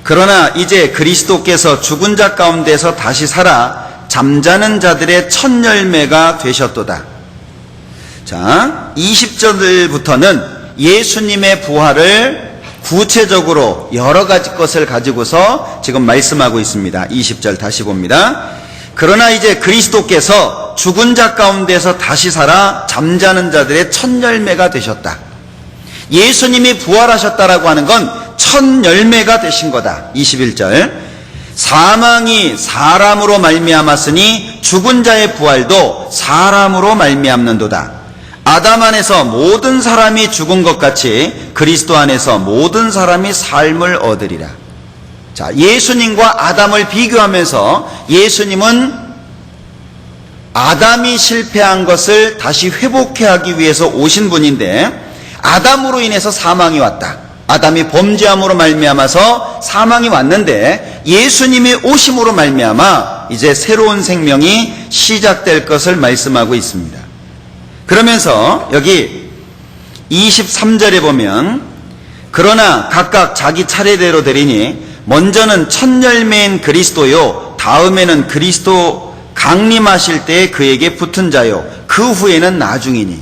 그러나 이제 그리스도께서 죽은 자 가운데서 다시 살아 잠자는 자들의 첫 열매가 되셨도다. 자, 20절부터는 예수님의 부활을 구체적으로 여러 가지 것을 가지고서 지금 말씀하고 있습니다. 20절 다시 봅니다. 그러나 이제 그리스도께서 죽은 자 가운데서 다시 살아 잠자는 자들의 첫 열매가 되셨다. 예수님이 부활하셨다라고 하는 건 첫 열매가 되신 거다. 21절. 사망이 사람으로 말미암았으니 죽은 자의 부활도 사람으로 말미암는도다. 아담 안에서 모든 사람이 죽은 것 같이 그리스도 안에서 모든 사람이 삶을 얻으리라. 자, 예수님과 아담을 비교하면서 예수님은 아담이 실패한 것을 다시 회복해 하기 위해서 오신 분인데 아담으로 인해서 사망이 왔다. 아담이 범죄함으로 말미암아서 사망이 왔는데 예수님이 오심으로 말미암아 이제 새로운 생명이 시작될 것을 말씀하고 있습니다. 그러면서 여기 23절에 보면 그러나 각각 자기 차례대로 되리니 먼저는 첫 열매인 그리스도요 다음에는 그리스도 강림하실 때에 그에게 붙은 자요 그 후에는 나중이니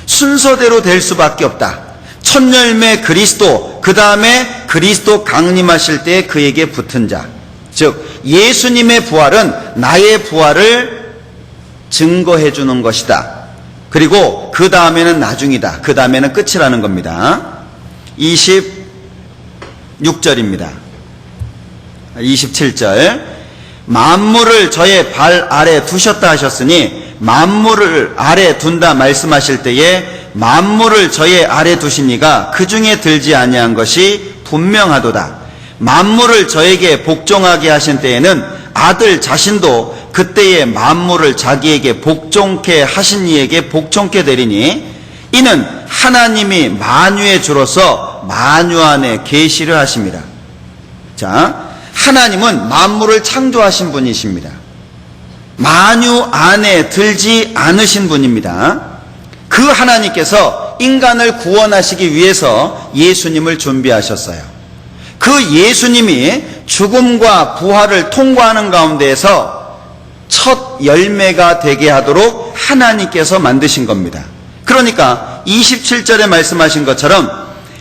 순서대로 될 수밖에 없다. 첫 열매 그리스도, 그 다음에 그리스도 강림하실 때 그에게 붙은 자. 즉 예수님의 부활은 나의 부활을 증거해 주는 것이다. 그리고 그 다음에는 나중이다. 그 다음에는 끝이라는 겁니다. 26절입니다. 27절. 만물을 저의 발 아래 두셨다 하셨으니 만물을 아래 둔다 말씀하실 때에 만물을 저의 아래 두시니가 그 중에 들지 아니한 것이 분명하도다. 만물을 저에게 복종하게 하신 때에는 아들 자신도 그때의 만물을 자기에게 복종케 하신 이에게 복종케 되리니 이는 하나님이 만유의 주로서 만유 안에 계시를 하심이라. 자, 하나님은 만물을 창조하신 분이십니다. 만유 안에 들지 않으신 분입니다. 그 하나님께서 인간을 구원하시기 위해서 예수님을 준비하셨어요. 그 예수님이 죽음과 부활을 통과하는 가운데에서 첫 열매가 되게 하도록 하나님께서 만드신 겁니다. 그러니까 27절에 말씀하신 것처럼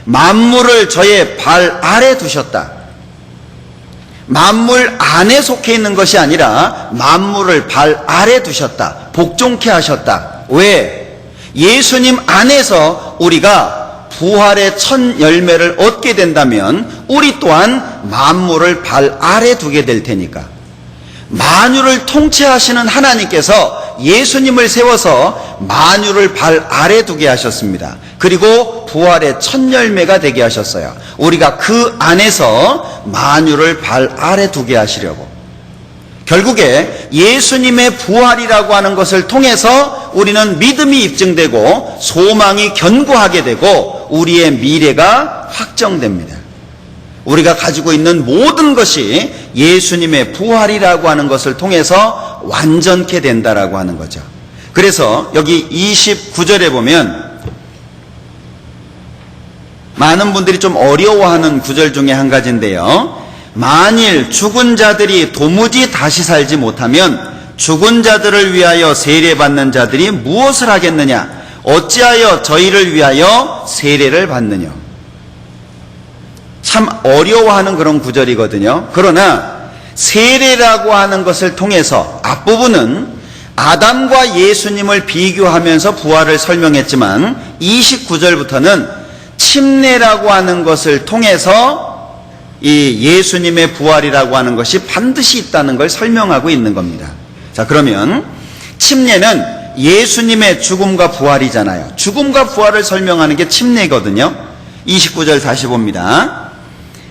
만물을 저의 발 아래 두셨다. 만물 안에 속해 있는 것이 아니라 만물을 발 아래 두셨다. 복종케 하셨다. 왜? 예수님 안에서 우리가 부활의 첫 열매를 얻게 된다면 우리 또한 만물을 발 아래 두게 될 테니까. 만유를 통치하시는 하나님께서 예수님을 세워서 만유를 발 아래 두게 하셨습니다. 그리고 부활의 첫 열매가 되게 하셨어요. 우리가 그 안에서 만유를 발 아래 두게 하시려고. 결국에 예수님의 부활이라고 하는 것을 통해서 우리는 믿음이 입증되고 소망이 견고하게 되고 우리의 미래가 확정됩니다. 우리가 가지고 있는 모든 것이 예수님의 부활이라고 하는 것을 통해서 완전케 된다라고 하는 거죠. 그래서 여기 29절에 보면 많은 분들이 좀 어려워하는 구절 중에 한 가지인데요. 만일 죽은 자들이 도무지 다시 살지 못하면 죽은 자들을 위하여 세례받는 자들이 무엇을 하겠느냐? 어찌하여 저희를 위하여 세례를 받느냐? 참 어려워하는 그런 구절이거든요. 그러나 세례라고 하는 것을 통해서 앞부분은 아담과 예수님을 비교하면서 부활을 설명했지만 29절부터는 침례라고 하는 것을 통해서 이 예수님의 부활이라고 하는 것이 반드시 있다는 걸 설명하고 있는 겁니다. 자, 그러면 침례는 예수님의 죽음과 부활이잖아요. 죽음과 부활을 설명하는 게 침례거든요. 29절 다시 봅니다.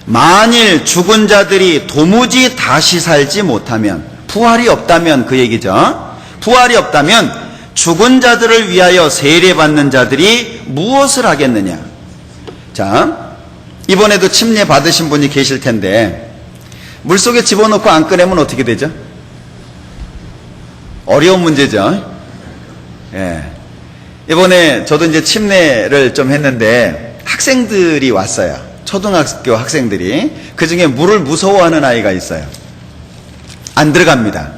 만일 죽은 자들이 도무지 다시 살지 못하면, 부활이 없다면 그 얘기죠. 부활이 없다면 죽은 자들을 위하여 세례받는 자들이 무엇을 하겠느냐? 자, 이번에도 침례 받으신 분이 계실 텐데 물속에 집어넣고 안 꺼내면 어떻게 되죠? 어려운 문제죠. 예. 이번에 저도 이제 침례를 좀 했는데 학생들이 왔어요. 초등학교 학생들이. 그 중에 물을 무서워하는 아이가 있어요. 안 들어갑니다.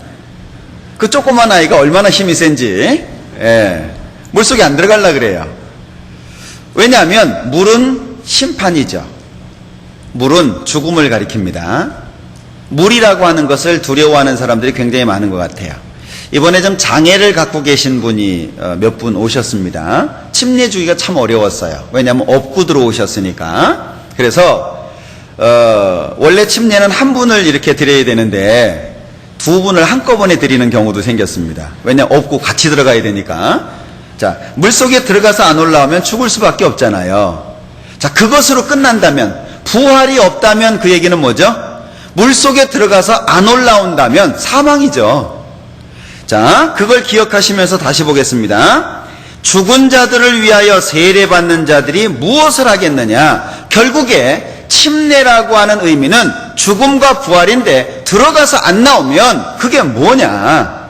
그 조그만 아이가 얼마나 힘이 센지, 예. 물속에 안 들어가려고 그래요. 왜냐하면 물은 심판이죠. 물은 죽음을 가리킵니다. 물이라고 하는 것을 두려워하는 사람들이 굉장히 많은 것 같아요. 이번에 좀 장애를 갖고 계신 분이 몇 분 오셨습니다. 침례 주기가 참 어려웠어요. 왜냐하면 업고 들어오셨으니까. 그래서 원래 침례는 한 분을 이렇게 드려야 되는데 두 분을 한꺼번에 드리는 경우도 생겼습니다. 왜냐하면 업고 같이 들어가야 되니까. 자, 물속에 들어가서 안 올라오면 죽을 수밖에 없잖아요. 자, 그것으로 끝난다면, 부활이 없다면 그 얘기는 뭐죠? 물속에 들어가서 안 올라온다면 사망이죠. 자, 그걸 기억하시면서 다시 보겠습니다. 죽은 자들을 위하여 세례받는 자들이 무엇을 하겠느냐? 결국에 침례라고 하는 의미는 죽음과 부활인데 들어가서 안 나오면 그게 뭐냐?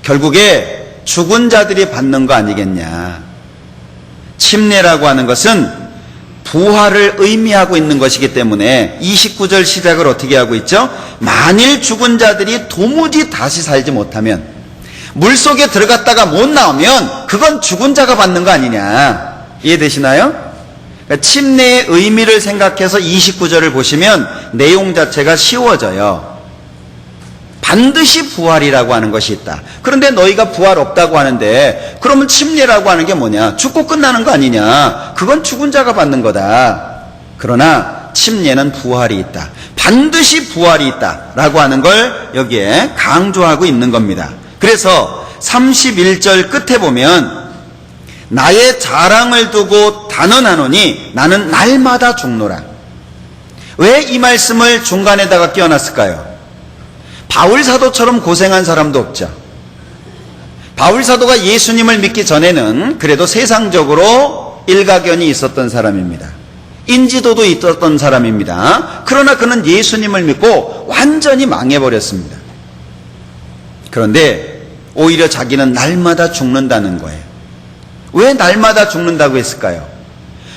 결국에 죽은 자들이 받는 거 아니겠냐? 침례라고 하는 것은 부활을 의미하고 있는 것이기 때문에 29절 시작을 어떻게 하고 있죠? 만일 죽은 자들이 도무지 다시 살지 못하면, 물속에 들어갔다가 못 나오면 그건 죽은 자가 받는 거 아니냐? 이해되시나요? 그러니까 침례의 의미를 생각해서 29절을 보시면 내용 자체가 쉬워져요. 반드시 부활이라고 하는 것이 있다. 그런데 너희가 부활 없다고 하는데 그러면 침례라고 하는 게 뭐냐? 죽고 끝나는 거 아니냐? 그건 죽은 자가 받는 거다. 그러나 침례는 부활이 있다. 반드시 부활이 있다라고 하는 걸 여기에 강조하고 있는 겁니다. 그래서 31절 끝에 보면 나의 자랑을 두고 단언하노니 나는 날마다 죽노라. 왜 이 말씀을 중간에다가 끼워놨을까요? 바울 사도처럼 고생한 사람도 없죠. 바울 사도가 예수님을 믿기 전에는 그래도 세상적으로 일가견이 있었던 사람입니다. 인지도도 있었던 사람입니다. 그러나 그는 예수님을 믿고 완전히 망해버렸습니다. 그런데 오히려 자기는 날마다 죽는다는 거예요. 왜 날마다 죽는다고 했을까요?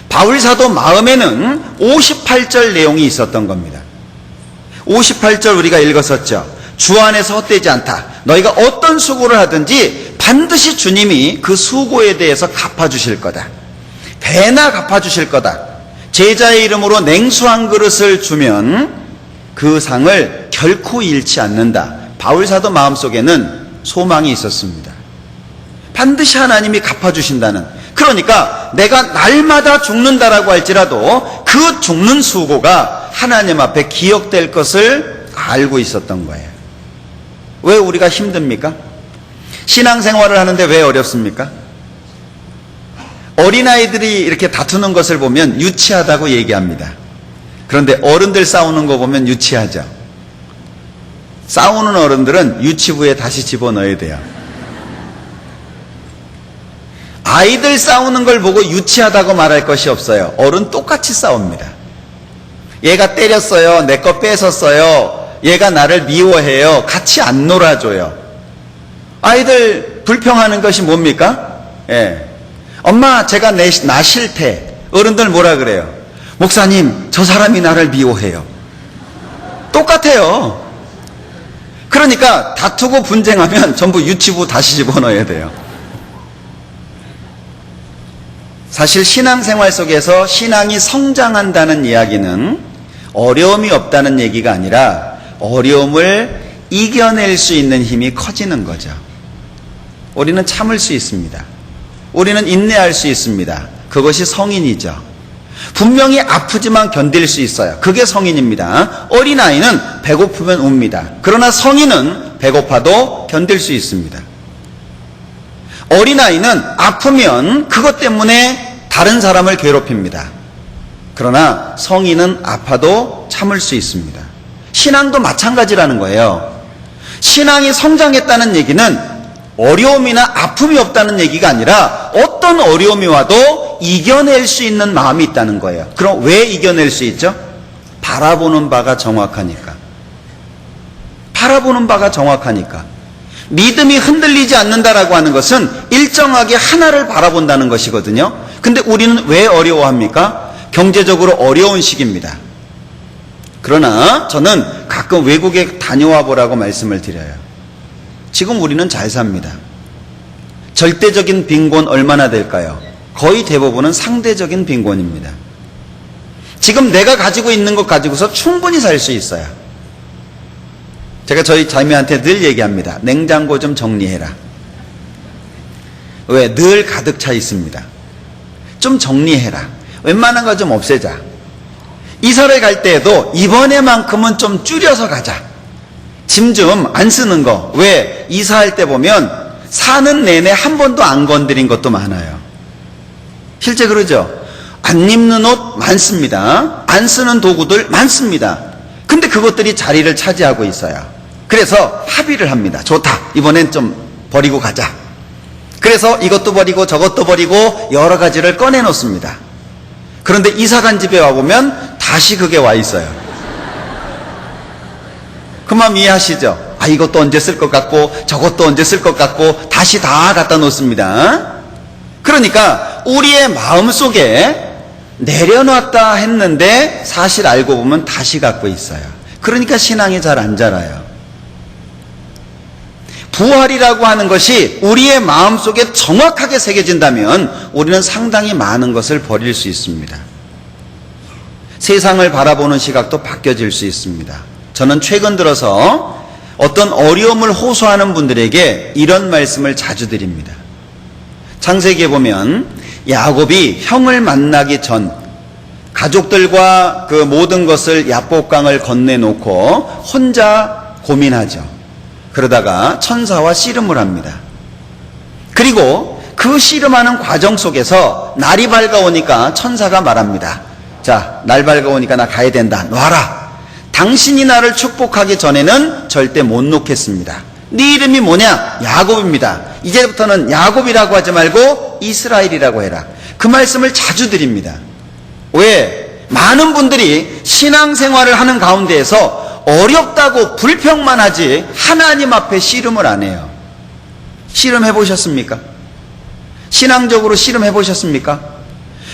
바울 사도 마음에는 58절 내용이 있었던 겁니다. 58절 우리가 읽었었죠. 주 안에서 헛되지 않다. 너희가 어떤 수고를 하든지 반드시 주님이 그 수고에 대해서 갚아주실 거다. 배나 갚아주실 거다. 제자의 이름으로 냉수 한 그릇을 주면 그 상을 결코 잃지 않는다. 바울 사도 마음속에는 소망이 있었습니다. 반드시 하나님이 갚아주신다는, 그러니까 내가 날마다 죽는다라고 할지라도 그 죽는 수고가 하나님 앞에 기억될 것을 알고 있었던 거예요. 왜 우리가 힘듭니까? 신앙생활을 하는데 왜 어렵습니까? 어린아이들이 이렇게 다투는 것을 보면 유치하다고 얘기합니다. 그런데 어른들 싸우는 거 보면 유치하죠. 싸우는 어른들은 유치부에 다시 집어넣어야 돼요. 아이들 싸우는 걸 보고 유치하다고 말할 것이 없어요. 어른 똑같이 싸웁니다. 얘가 때렸어요. 내 거 뺏었어요. 얘가 나를 미워해요. 같이 안 놀아줘요. 아이들 불평하는 것이 뭡니까? 예. 엄마, 제가 나 싫대. 어른들 뭐라 그래요? 목사님, 저 사람이 나를 미워해요. 똑같아요. 그러니까 다투고 분쟁하면 전부 유치부 다시 집어넣어야 돼요. 사실 신앙생활 속에서 신앙이 성장한다는 이야기는 어려움이 없다는 얘기가 아니라 어려움을 이겨낼 수 있는 힘이 커지는 거죠. 우리는 참을 수 있습니다. 우리는 인내할 수 있습니다. 그것이 성인이죠. 분명히 아프지만 견딜 수 있어요. 그게 성인입니다. 어린아이는 배고프면 웁니다. 그러나 성인은 배고파도 견딜 수 있습니다. 어린아이는 아프면 그것 때문에 다른 사람을 괴롭힙니다. 그러나 성인은 아파도 참을 수 있습니다. 신앙도 마찬가지라는 거예요. 신앙이 성장했다는 얘기는 어려움이나 아픔이 없다는 얘기가 아니라 어떤 어려움이 와도 이겨낼 수 있는 마음이 있다는 거예요. 그럼 왜 이겨낼 수 있죠? 바라보는 바가 정확하니까. 바라보는 바가 정확하니까. 믿음이 흔들리지 않는다라고 하는 것은 일정하게 하나를 바라본다는 것이거든요. 근데 우리는 왜 어려워합니까? 경제적으로 어려운 시기입니다. 그러나 저는 가끔 외국에 다녀와 보라고 말씀을 드려요. 지금 우리는 잘 삽니다. 절대적인 빈곤 얼마나 될까요? 거의 대부분은 상대적인 빈곤입니다. 지금 내가 가지고 있는 것 가지고서 충분히 살 수 있어요. 제가 저희 자매한테 늘 얘기합니다. 냉장고 좀 정리해라. 왜? 늘 가득 차 있습니다. 좀 정리해라. 웬만한 거 좀 없애자. 이사를 갈 때에도 이번에만큼은 좀 줄여서 가자. 짐 좀 안 쓰는 거. 왜? 이사할 때 보면 사는 내내 한 번도 안 건드린 것도 많아요. 실제 그러죠? 안 입는 옷 많습니다. 안 쓰는 도구들 많습니다. 근데 그것들이 자리를 차지하고 있어요. 그래서 합의를 합니다. 좋다. 이번엔 좀 버리고 가자. 그래서 이것도 버리고 저것도 버리고 여러 가지를 꺼내 놓습니다. 그런데 이사 간 집에 와보면 다시 그게 와 있어요. 그 마음 이해하시죠? 아, 이것도 언제 쓸 것 같고 저것도 언제 쓸 것 같고 다시 다 갖다 놓습니다. 그러니까 우리의 마음속에 내려놨다 했는데 사실 알고 보면 다시 갖고 있어요. 그러니까 신앙이 잘 안 자라요. 부활이라고 하는 것이 우리의 마음속에 정확하게 새겨진다면 우리는 상당히 많은 것을 버릴 수 있습니다. 세상을 바라보는 시각도 바뀌어질 수 있습니다. 저는 최근 들어서 어떤 어려움을 호소하는 분들에게 이런 말씀을 자주 드립니다. 창세기에 보면 야곱이 형을 만나기 전 가족들과 그 모든 것을 야복강을 건네놓고 혼자 고민하죠. 그러다가 천사와 씨름을 합니다. 그리고 그 씨름하는 과정 속에서 날이 밝아오니까 천사가 말합니다. 자, 날 밝아오니까 나 가야 된다. 놔라. 당신이 나를 축복하기 전에는 절대 못 놓겠습니다. 네 이름이 뭐냐? 야곱입니다. 이제부터는 야곱이라고 하지 말고 이스라엘이라고 해라. 그 말씀을 자주 드립니다. 왜? 많은 분들이 신앙생활을 하는 가운데에서 어렵다고 불평만 하지 하나님 앞에 씨름을 안 해요. 씨름해 보셨습니까? 신앙적으로 씨름해 보셨습니까?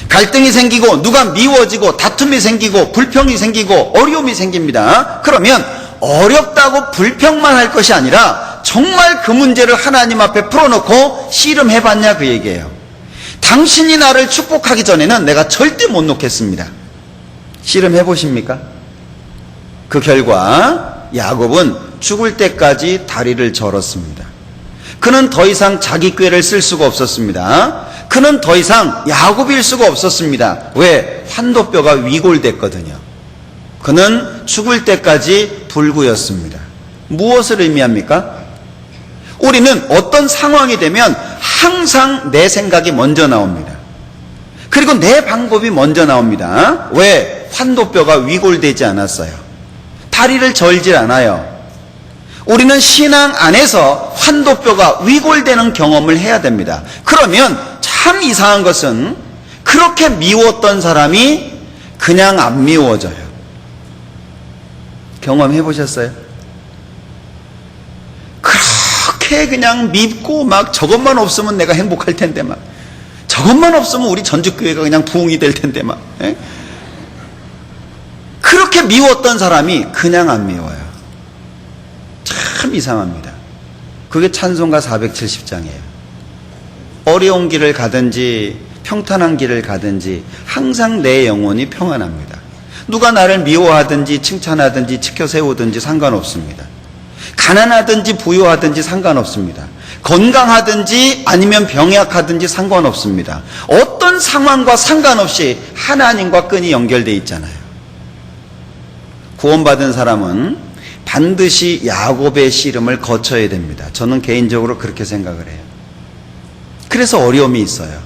갈등이 생기고 누가 미워지고 다툼이 생기고 불평이 생기고 어려움이 생깁니다. 그러면 어렵다고 불평만 할 것이 아니라 정말 그 문제를 하나님 앞에 풀어놓고 씨름해 봤냐 그 얘기예요. 당신이 나를 축복하기 전에는 내가 절대 못 놓겠습니다. 씨름해 보십니까? 그 결과 야곱은 죽을 때까지 다리를 절었습니다. 그는 더 이상 자기 꾀를 쓸 수가 없었습니다. 그는 더 이상 야곱일 수가 없었습니다. 왜? 환도뼈가 위골됐거든요. 그는 죽을 때까지 불구였습니다. 무엇을 의미합니까? 우리는 어떤 상황이 되면 항상 내 생각이 먼저 나옵니다. 그리고 내 방법이 먼저 나옵니다. 왜? 환도뼈가 위골되지 않았어요. 다리를 절질 않아요. 우리는 신앙 안에서 환도뼈가 위골되는 경험을 해야 됩니다. 그러면 참 이상한 것은 그렇게 미웠던 사람이 그냥 안 미워져요. 경험해 보셨어요? 그렇게 그냥 밉고 막 저것만 없으면 내가 행복할 텐데 막 저것만 없으면 우리 전주교회가 그냥 부흥이 될 텐데 막 에? 그렇게 미웠던 사람이 그냥 안 미워요. 참 이상합니다. 그게 찬송가 470장이에요. 어려운 길을 가든지 평탄한 길을 가든지 항상 내 영혼이 평안합니다. 누가 나를 미워하든지 칭찬하든지 지켜세우든지 상관없습니다. 가난하든지 부유하든지 상관없습니다. 건강하든지 아니면 병약하든지 상관없습니다. 어떤 상황과 상관없이 하나님과 끈이 연결되어 있잖아요. 구원받은 사람은 반드시 야곱의 씨름을 거쳐야 됩니다. 저는 개인적으로 그렇게 생각을 해요. 그래서 어려움이 있어요.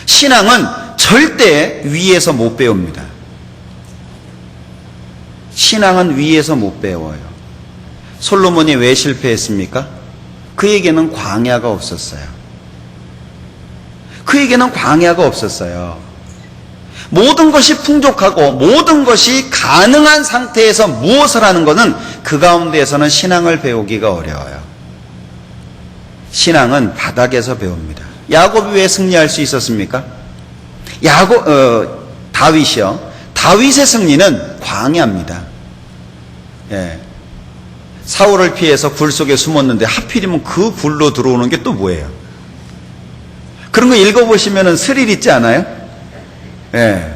신앙은 절대 위에서 못 배웁니다. 신앙은 위에서 못 배워요. 솔로몬이 왜 실패했습니까? 그에게는 광야가 없었어요. 그에게는 광야가 없었어요. 모든 것이 풍족하고 모든 것이 가능한 상태에서 무엇을 하는 것은 그 가운데에서는 신앙을 배우기가 어려워요. 신앙은 바닥에서 배웁니다. 야곱이 왜 승리할 수 있었습니까? 다윗이요. 다윗의 승리는 광야입니다. 예. 사울을 피해서 굴 속에 숨었는데 하필이면 그 굴로 들어오는 게 또 뭐예요? 그런 거 읽어보시면 스릴 있지 않아요? 예.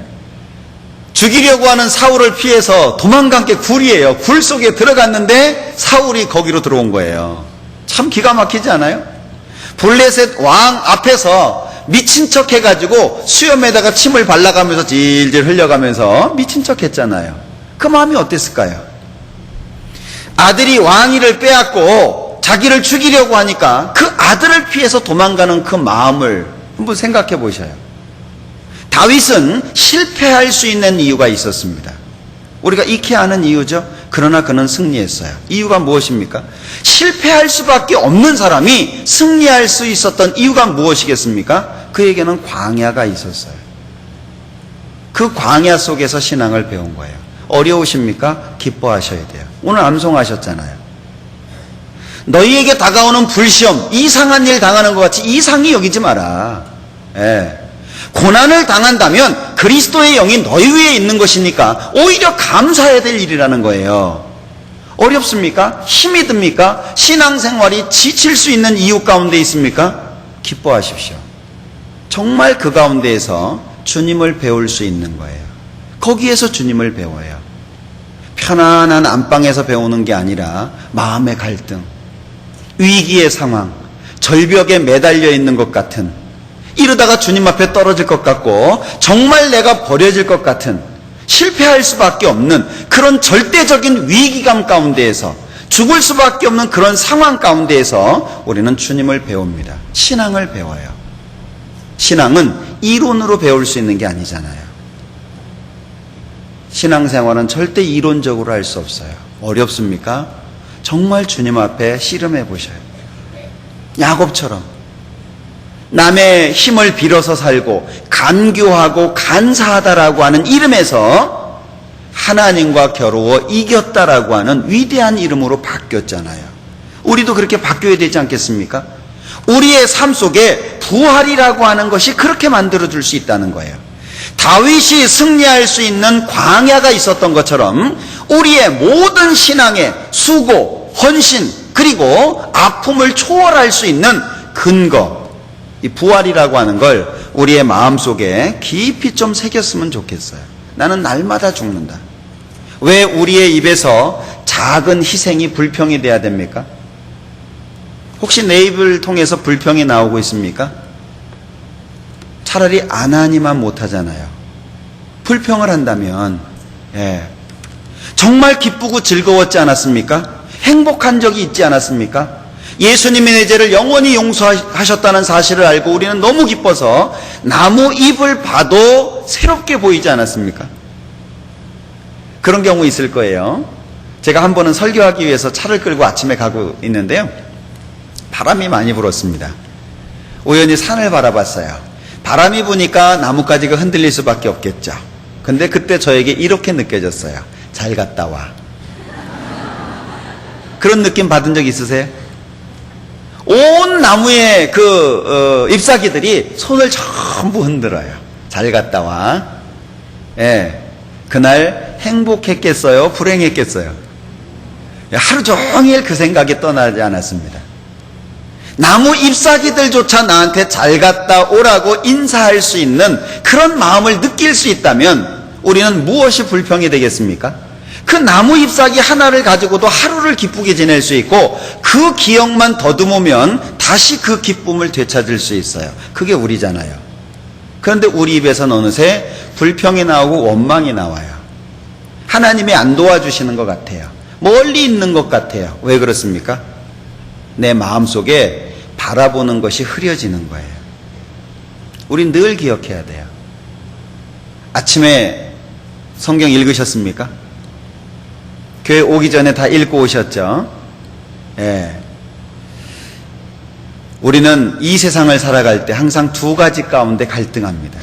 죽이려고 하는 사울을 피해서 도망간 게 굴이에요. 굴 속에 들어갔는데 사울이 거기로 들어온 거예요. 참 기가 막히지 않아요? 블레셋 왕 앞에서 미친 척 해가지고 수염에다가 침을 발라가면서 질질 흘려가면서 미친 척 했잖아요. 그 마음이 어땠을까요? 아들이 왕위를 빼앗고 자기를 죽이려고 하니까 그 아들을 피해서 도망가는 그 마음을 한번 생각해 보셔요. 다윗은 실패할 수 있는 이유가 있었습니다. 우리가 익히 아는 이유죠. 그러나 그는 승리했어요. 이유가 무엇입니까? 실패할 수밖에 없는 사람이 승리할 수 있었던 이유가 무엇이겠습니까? 그에게는 광야가 있었어요. 그 광야 속에서 신앙을 배운 거예요. 어려우십니까? 기뻐하셔야 돼요. 오늘 암송하셨잖아요. 너희에게 다가오는 불시험, 이상한 일 당하는 것 같이 이상히 여기지 마라. 예. 고난을 당한다면 그리스도의 영이 너희 위에 있는 것이니까 오히려 감사해야 될 일이라는 거예요. 어렵습니까? 힘이 듭니까? 신앙생활이 지칠 수 있는 이유 가운데 있습니까? 기뻐하십시오. 정말 그 가운데에서 주님을 배울 수 있는 거예요. 거기에서 주님을 배워요. 편안한 안방에서 배우는 게 아니라 마음의 갈등, 위기의 상황, 절벽에 매달려 있는 것 같은, 이러다가 주님 앞에 떨어질 것 같고 정말 내가 버려질 것 같은, 실패할 수밖에 없는 그런 절대적인 위기감 가운데에서, 죽을 수밖에 없는 그런 상황 가운데에서 우리는 주님을 배웁니다. 신앙을 배워요. 신앙은 이론으로 배울 수 있는 게 아니잖아요. 신앙생활은 절대 이론적으로 할 수 없어요. 어렵습니까? 정말 주님 앞에 씨름해 보셔요. 야곱처럼 남의 힘을 빌어서 살고 간교하고 간사하다라고 하는 이름에서 하나님과 겨루어 이겼다라고 하는 위대한 이름으로 바뀌었잖아요. 우리도 그렇게 바뀌어야 되지 않겠습니까? 우리의 삶 속에 부활이라고 하는 것이 그렇게 만들어줄 수 있다는 거예요. 다윗이 승리할 수 있는 광야가 있었던 것처럼 우리의 모든 신앙의 수고, 헌신, 그리고 아픔을 초월할 수 있는 근거, 이 부활이라고 하는 걸 우리의 마음속에 깊이 좀 새겼으면 좋겠어요. 나는 날마다 죽는다. 왜 우리의 입에서 작은 희생이 불평이 돼야 됩니까? 혹시 내 입을 통해서 불평이 나오고 있습니까? 차라리 안 하니만 못하잖아요. 불평을 한다면, 정말 기쁘고 즐거웠지 않았습니까? 행복한 적이 있지 않았습니까? 예수님이 내 죄를 영원히 용서하셨다는 사실을 알고 우리는 너무 기뻐서 나무 잎을 봐도 새롭게 보이지 않았습니까? 그런 경우 있을 거예요. 제가 한 번은 설교하기 위해서 차를 끌고 아침에 가고 있는데요. 바람이 많이 불었습니다. 우연히 산을 바라봤어요. 바람이 부니까 나뭇가지가 흔들릴 수밖에 없겠죠. 근데 그때 저에게 이렇게 느껴졌어요. 잘 갔다 와. 그런 느낌 받은 적 있으세요? 온 나무의 잎사귀들이 손을 전부 흔들어요. 잘 갔다 와. 그날 행복했겠어요? 불행했겠어요? 하루 종일 그 생각이 떠나지 않았습니다. 나무 잎사귀들조차 나한테 잘 갔다 오라고 인사할 수 있는 그런 마음을 느낄 수 있다면 우리는 무엇이 불평이 되겠습니까? 그 나무 잎사귀 하나를 가지고도 하루를 기쁘게 지낼 수 있고 그 기억만 더듬으면 다시 그 기쁨을 되찾을 수 있어요. 그게 우리잖아요. 그런데 우리 입에서는 어느새 불평이 나오고 원망이 나와요. 하나님이 안 도와주시는 것 같아요. 멀리 있는 것 같아요. 왜 그렇습니까? 내 마음속에 바라보는 것이 흐려지는 거예요. 우린 늘 기억해야 돼요. 아침에 성경 읽으셨습니까? 교회 오기 전에 다 읽고 오셨죠? 우리는 이 세상을 살아갈 때 항상 두 가지 가운데 갈등합니다.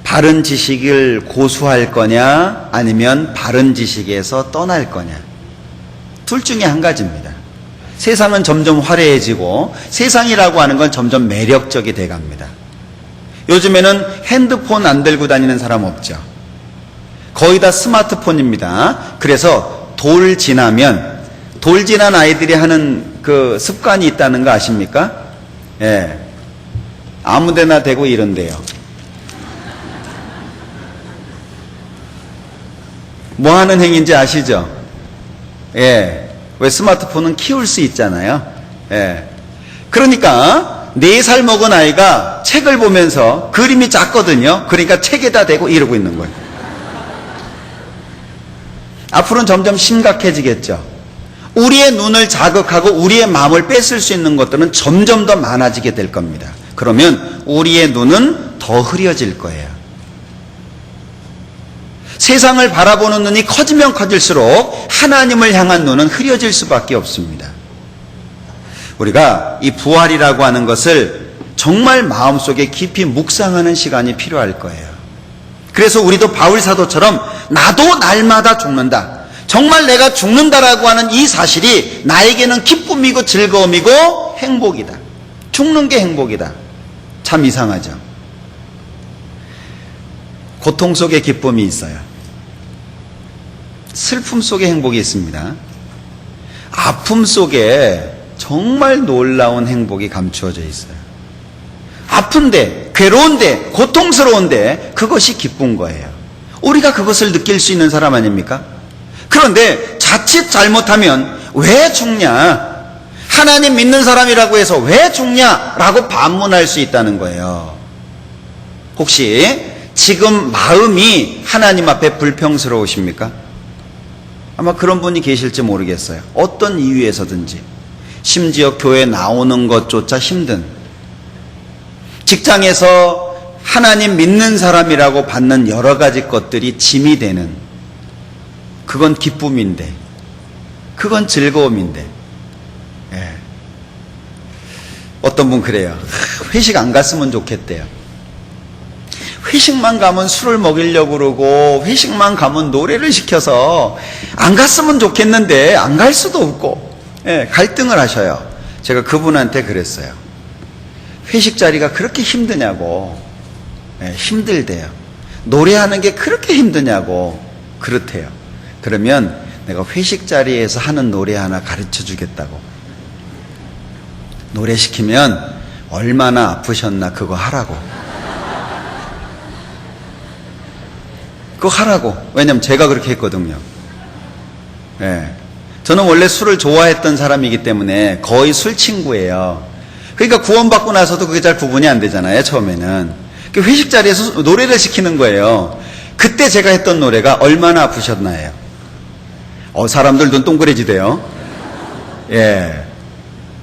바른 지식을 고수할 거냐 아니면 바른 지식에서 떠날 거냐. 둘 중에 한 가지입니다. 세상은 점점 화려해지고 세상이라고 하는 건 점점 매력적이 돼갑니다. 요즘에는 핸드폰 안 들고 다니는 사람 없죠. 거의 다 스마트폰입니다. 그래서 돌 지난 아이들이 하는 그 습관이 있다는 거 아십니까? 아무데나 대고 이런데요. 뭐 하는 행위인지 아시죠? 왜 스마트폰은 키울 수 있잖아요. 그러니까 4살 먹은 아이가 책을 보면서 그림이 작거든요. 그러니까 책에다 대고 이러고 있는 거예요. 앞으로는 점점 심각해지겠죠. 우리의 눈을 자극하고 우리의 마음을 뺏을 수 있는 것들은 점점 더 많아지게 될 겁니다. 그러면 우리의 눈은 더 흐려질 거예요. 세상을 바라보는 눈이 커지면 커질수록 하나님을 향한 눈은 흐려질 수밖에 없습니다. 우리가 이 부활이라고 하는 것을 정말 마음속에 깊이 묵상하는 시간이 필요할 거예요. 그래서 우리도 바울 사도처럼 나도 날마다 죽는다. 정말 내가 죽는다라고 하는 이 사실이 나에게는 기쁨이고 즐거움이고 행복이다. 죽는 게 행복이다. 참 이상하죠. 고통 속에 기쁨이 있어요. 슬픔 속에 행복이 있습니다. 아픔 속에 정말 놀라운 행복이 감추어져 있어요. 아픈데, 괴로운데, 고통스러운데 그것이 기쁜 거예요. 우리가 그것을 느낄 수 있는 사람 아닙니까? 그런데 자칫 잘못하면 왜 죽냐? 하나님 믿는 사람이라고 해서 왜 죽냐라고 반문할 수 있다는 거예요. 혹시 지금 마음이 하나님 앞에 불평스러우십니까? 아마 그런 분이 계실지 모르겠어요. 어떤 이유에서든지. 심지어 교회 나오는 것조차 힘든, 직장에서 하나님 믿는 사람이라고 받는 여러 가지 것들이 짐이 되는, 그건 기쁨인데, 그건 즐거움인데. 예. 어떤 분 그래요. 회식 안 갔으면 좋겠대요. 회식만 가면 술을 먹이려고 그러고, 회식만 가면 노래를 시켜서 안 갔으면 좋겠는데 안 갈 수도 없고, 예, 갈등을 하셔요. 제가 그분한테 그랬어요. 회식 자리가 그렇게 힘드냐고. 예, 힘들대요. 노래하는 게 그렇게 힘드냐고. 그렇대요. 그러면 내가 회식 자리에서 하는 노래 하나 가르쳐 주겠다고. 노래 시키면 얼마나 아프셨나 그거 하라고. 그거 하라고. 왜냐면 제가 그렇게 했거든요. 예. 저는 원래 술을 좋아했던 사람이기 때문에 거의 술 친구예요. 그러니까 구원받고 나서도 그게 잘 구분이 안 되잖아요, 처음에는. 회식 자리에서 노래를 시키는 거예요. 그때 제가 했던 노래가 얼마나 아프셨나요? 사람들 눈 동그래지대요. 예.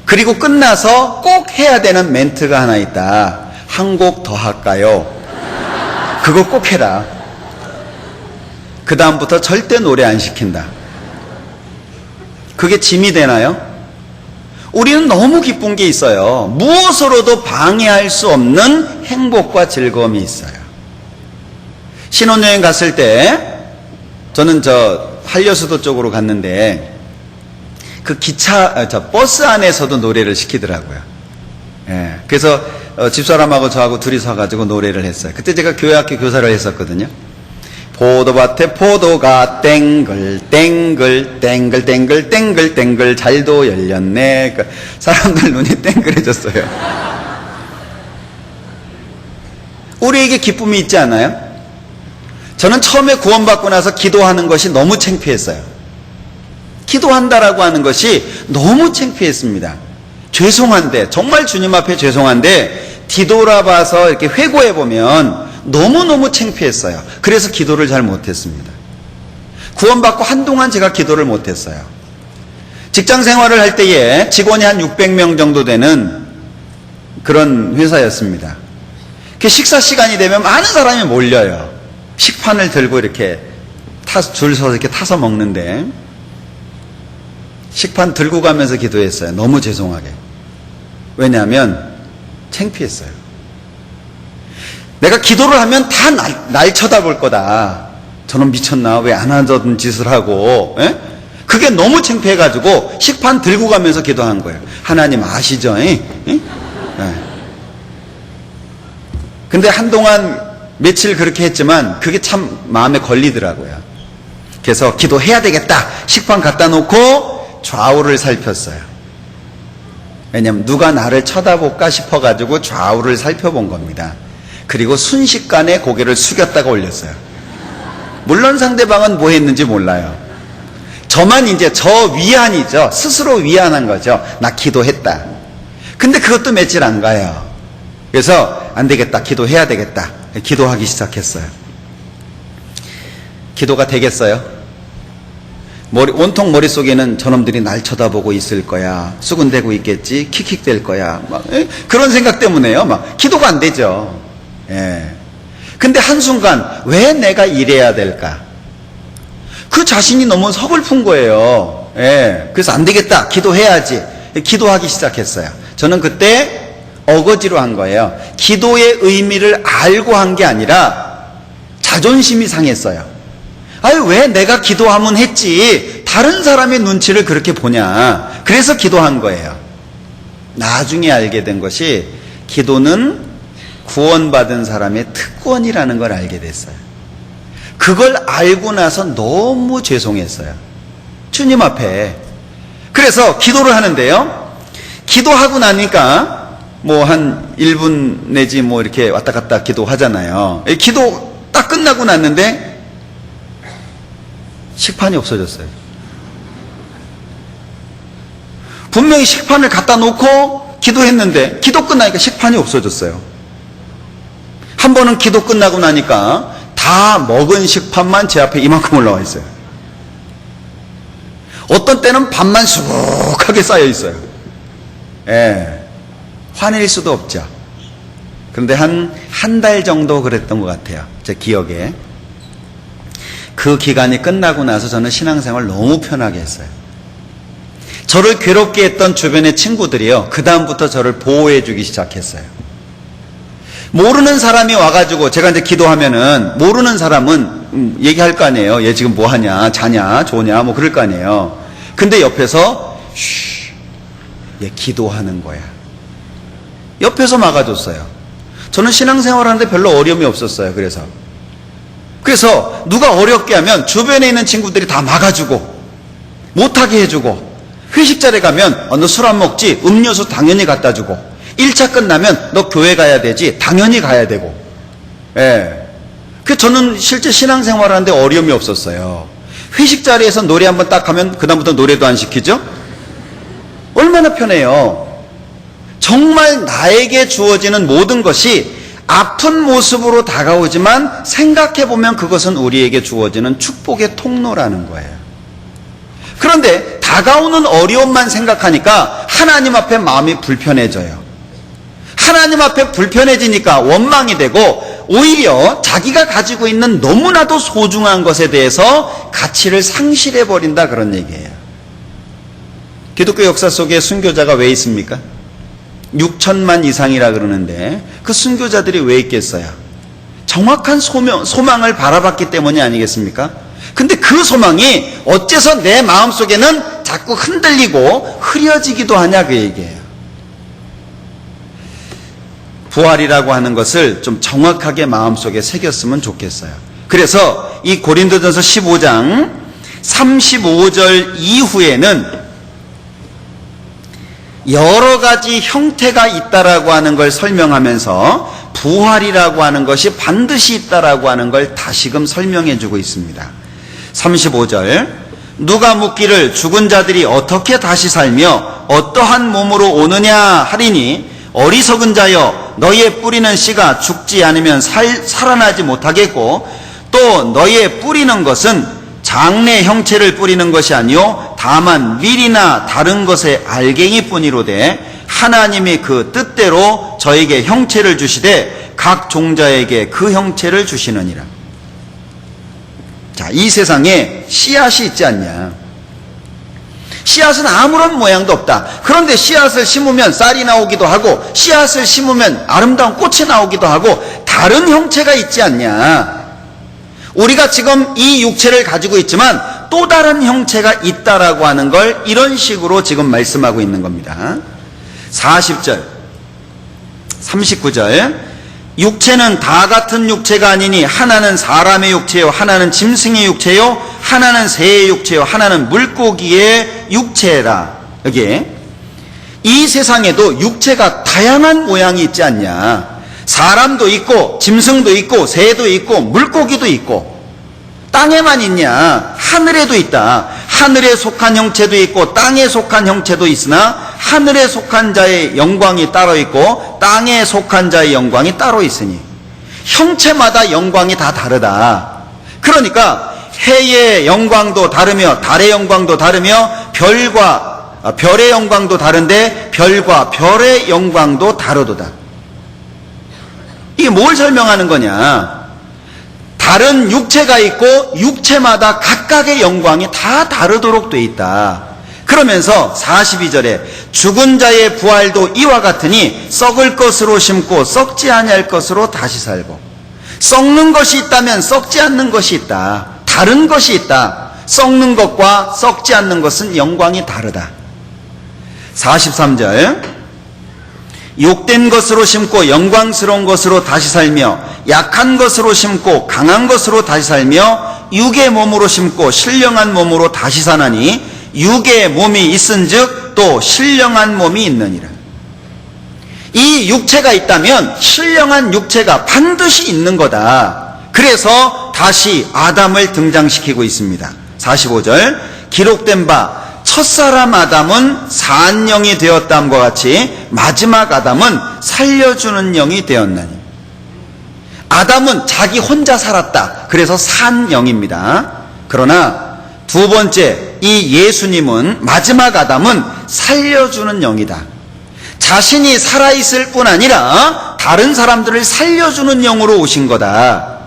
그리고 끝나서 꼭 해야 되는 멘트가 하나 있다. 한 곡 더 할까요? 그거 꼭 해라. 그 다음부터 절대 노래 안 시킨다. 그게 짐이 되나요? 우리는 너무 기쁜 게 있어요. 무엇으로도 방해할 수 없는 행복과 즐거움이 있어요. 신혼여행 갔을 때 저는 한려수도 쪽으로 갔는데 그 버스 안에서도 노래를 시키더라고요. 예. 그래서 집사람하고 저하고 둘이서 가지고 노래를 했어요. 그때 제가 교회학교 교사를 했었거든요. 포도밭에 포도가 땡글 땡글 땡글 땡글 땡글 땡글 잘도 열렸네. 그러니까 사람들 눈이 땡글해졌어요. 우리에게 기쁨이 있지 않아요? 저는 처음에 구원받고 나서 기도하는 것이 너무 창피했어요. 기도한다라고 하는 것이 너무 창피했습니다. 죄송한데, 정말 주님 앞에 죄송한데 뒤돌아봐서 이렇게 회고해보면 너무너무 창피했어요. 그래서 기도를 잘 못했습니다. 구원받고 한동안 제가 기도를 못했어요. 직장 생활을 할 때에 직원이 한 600명 정도 되는 그런 회사였습니다. 식사 시간이 되면 많은 사람이 몰려요. 식판을 들고 이렇게 줄 서서 이렇게 타서 먹는데 식판 들고 가면서 기도했어요. 너무 죄송하게. 왜냐하면 창피했어요. 내가 기도를 하면 다 날 쳐다볼 거다. 저는 미쳤나? 왜 안 하던 짓을 하고. 에? 그게 너무 창피해가지고 식판 들고 가면서 기도한 거예요. 하나님 아시죠? 에? 에? 근데 한동안 며칠 그렇게 했지만 그게 참 마음에 걸리더라고요. 그래서 기도해야 되겠다. 식판 갖다 놓고 좌우를 살폈어요. 왜냐면 누가 나를 쳐다볼까 싶어가지고 좌우를 살펴본 겁니다. 그리고 순식간에 고개를 숙였다가 올렸어요. 물론 상대방은 뭐 했는지 몰라요. 저만 이제 저 위안이죠. 스스로 위안한 거죠. 나 기도했다. 근데 그것도 며칠 안 가요. 그래서 안 되겠다. 기도해야 되겠다. 기도하기 시작했어요. 기도가 되겠어요? 온통 머릿속에는 저놈들이 날 쳐다보고 있을 거야. 수군대고 있겠지. 킥킥댈 거야. 그런 생각 때문에요. 기도가 안 되죠. 예. 근데 한순간 왜 내가 이래야 될까? 그 자신이 너무 서글픈 거예요. 예. 그래서 안 되겠다. 기도해야지. 기도하기 시작했어요. 저는 그때 어거지로 한 거예요. 기도의 의미를 알고 한 게 아니라 자존심이 상했어요. 아유, 왜 내가 기도하면 했지 다른 사람의 눈치를 그렇게 보냐. 그래서 기도한 거예요. 나중에 알게 된 것이 기도는 구원받은 사람의 특권이라는 걸 알게 됐어요. 그걸 알고 나서 너무 죄송했어요. 주님 앞에. 그래서 기도를 하는데요. 기도하고 나니까 한 1분 내지 이렇게 왔다 갔다 기도하잖아요. 기도 딱 끝나고 났는데 식판이 없어졌어요. 분명히 식판을 갖다 놓고 기도했는데 기도 끝나니까 식판이 없어졌어요. 한 번은 기도 끝나고 나니까 다 먹은 식판만 제 앞에 이만큼 올라와 있어요. 어떤 때는 밥만 수북하게 쌓여 있어요. 예, 화낼 수도 없죠. 그런데 한 달 정도 그랬던 것 같아요. 제 기억에. 그 기간이 끝나고 나서 저는 신앙생활 너무 편하게 했어요. 저를 괴롭게 했던 주변의 친구들이요, 그 다음부터 저를 보호해 주기 시작했어요. 모르는 사람이 와가지고 제가 이제 기도하면은 모르는 사람은 얘기할 거 아니에요. 얘 지금 뭐 하냐, 자냐, 좋냐, 뭐 그럴 거 아니에요. 근데 옆에서 쉬, 얘 기도하는 거야. 옆에서 막아줬어요. 저는 신앙생활 하는데 별로 어려움이 없었어요. 그래서 누가 어렵게 하면 주변에 있는 친구들이 다 막아주고 못하게 해주고, 회식 자리에 가면 너 술 안 먹지? 음료수 당연히 갖다 주고, 1차 끝나면 너 교회 가야 되지? 당연히 가야 되고. 예. 저는 실제 신앙생활 하는데 어려움이 없었어요. 회식 자리에서 노래 한번 딱 하면 그다음부터 노래도 안 시키죠? 얼마나 편해요. 정말 나에게 주어지는 모든 것이 아픈 모습으로 다가오지만 생각해보면 그것은 우리에게 주어지는 축복의 통로라는 거예요. 그런데 다가오는 어려움만 생각하니까 하나님 앞에 마음이 불편해져요. 하나님 앞에 불편해지니까 원망이 되고, 오히려 자기가 가지고 있는 너무나도 소중한 것에 대해서 가치를 상실해버린다, 그런 얘기예요. 기독교 역사 속에 순교자가 왜 있습니까? 6천만 이상이라 그러는데 그 순교자들이 왜 있겠어요? 정확한 소망을 바라봤기 때문이 아니겠습니까? 근데 그 소망이 어째서 내 마음속에는 자꾸 흔들리고 흐려지기도 하냐, 그 얘기예요. 부활이라고 하는 것을 좀 정확하게 마음속에 새겼으면 좋겠어요. 그래서 이 고린도전서 15장 35절 이후에는 여러 가지 형태가 있다라고 하는 걸 설명하면서 부활이라고 하는 것이 반드시 있다라고 하는 걸 다시금 설명해 주고 있습니다. 35절, 누가 묻기를 죽은 자들이 어떻게 다시 살며 어떠한 몸으로 오느냐 하리니, 어리석은 자여, 너희의 뿌리는 씨가 죽지 않으면 살아나지 못하겠고, 또 너희의 뿌리는 것은 장래 형체를 뿌리는 것이 아니요 다만 밀이나 다른 것의 알갱이 뿐이로되, 하나님이 그 뜻대로 저에게 형체를 주시되 각 종자에게 그 형체를 주시느니라. 자, 이 세상에 씨앗이 있지 않냐? 씨앗은 아무런 모양도 없다. 그런데 씨앗을 심으면 쌀이 나오기도 하고, 씨앗을 심으면 아름다운 꽃이 나오기도 하고, 다른 형체가 있지 않냐? 우리가 지금 이 육체를 가지고 있지만 또 다른 형체가 있다라고 하는 걸 이런 식으로 지금 말씀하고 있는 겁니다. 40절, 39절, 육체는 다 같은 육체가 아니니 하나는 사람의 육체요, 하나는 짐승의 육체요, 하나는 새의 육체요, 하나는 물고기의 육체라. 여기 이 세상에도 육체가 다양한 모양이 있지 않냐? 사람도 있고 짐승도 있고 새도 있고 물고기도 있고, 땅에만 있냐? 하늘에도 있다. 하늘에 속한 형체도 있고 땅에 속한 형체도 있으나 하늘에 속한 자의 영광이 따로 있고 땅에 속한 자의 영광이 따로 있으니, 형체마다 영광이 다 다르다. 그러니까 해의 영광도 다르며 달의 영광도 다르며 별의 영광도 다른데 별과 별의 영광도 다르도다. 이게 뭘 설명하는 거냐? 다른 육체가 있고 육체마다 각각의 영광이 다 다르도록 돼 있다. 그러면서 42절에 죽은 자의 부활도 이와 같으니 썩을 것으로 심고 썩지 아니할 것으로 다시 살고, 썩는 것이 있다면 썩지 않는 것이 있다. 다른 것이 있다. 썩는 것과 썩지 않는 것은 영광이 다르다. 43절, 욕된 것으로 심고 영광스러운 것으로 다시 살며, 약한 것으로 심고 강한 것으로 다시 살며, 육의 몸으로 심고 신령한 몸으로 다시 사나니 육의 몸이 있은즉 또 신령한 몸이 있느니라. 이 육체가 있다면 신령한 육체가 반드시 있는 거다. 그래서 다시 아담을 등장시키고 있습니다. 45절 기록된 바 첫사람 아담은 산 영이 되었다함과 같이 마지막 아담은 살려주는 영이 되었나니. 아담은 자기 혼자 살았다. 그래서 산 영입니다. 그러나 두 번째 이 예수님은 마지막 아담은 살려주는 영이다. 자신이 살아있을 뿐 아니라 다른 사람들을 살려주는 영으로 오신 거다.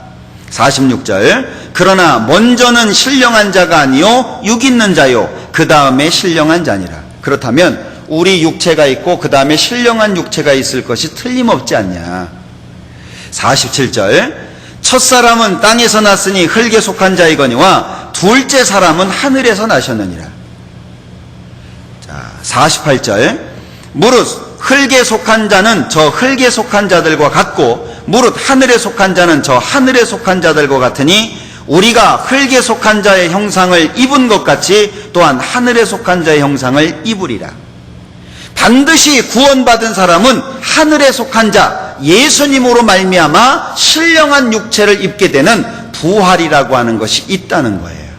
46절 그러나 먼저는 신령한 자가 아니요 육 있는 자요 그 다음에 신령한 자니라. 그렇다면 우리 육체가 있고 그 다음에 신령한 육체가 있을 것이 틀림없지 않냐. 47절 첫사람은 땅에서 났으니 흙에 속한 자이거니와 둘째 사람은 하늘에서 나셨느니라. 자, 48절 무릇 흙에 속한 자는 저 흙에 속한 자들과 같고 무릇 하늘에 속한 자는 저 하늘에 속한 자들과 같으니 우리가 흙에 속한 자의 형상을 입은 것 같이 또한 하늘에 속한 자의 형상을 입으리라. 반드시 구원받은 사람은 하늘에 속한 자 예수님으로 말미암아 신령한 육체를 입게 되는 부활이라고 하는 것이 있다는 거예요.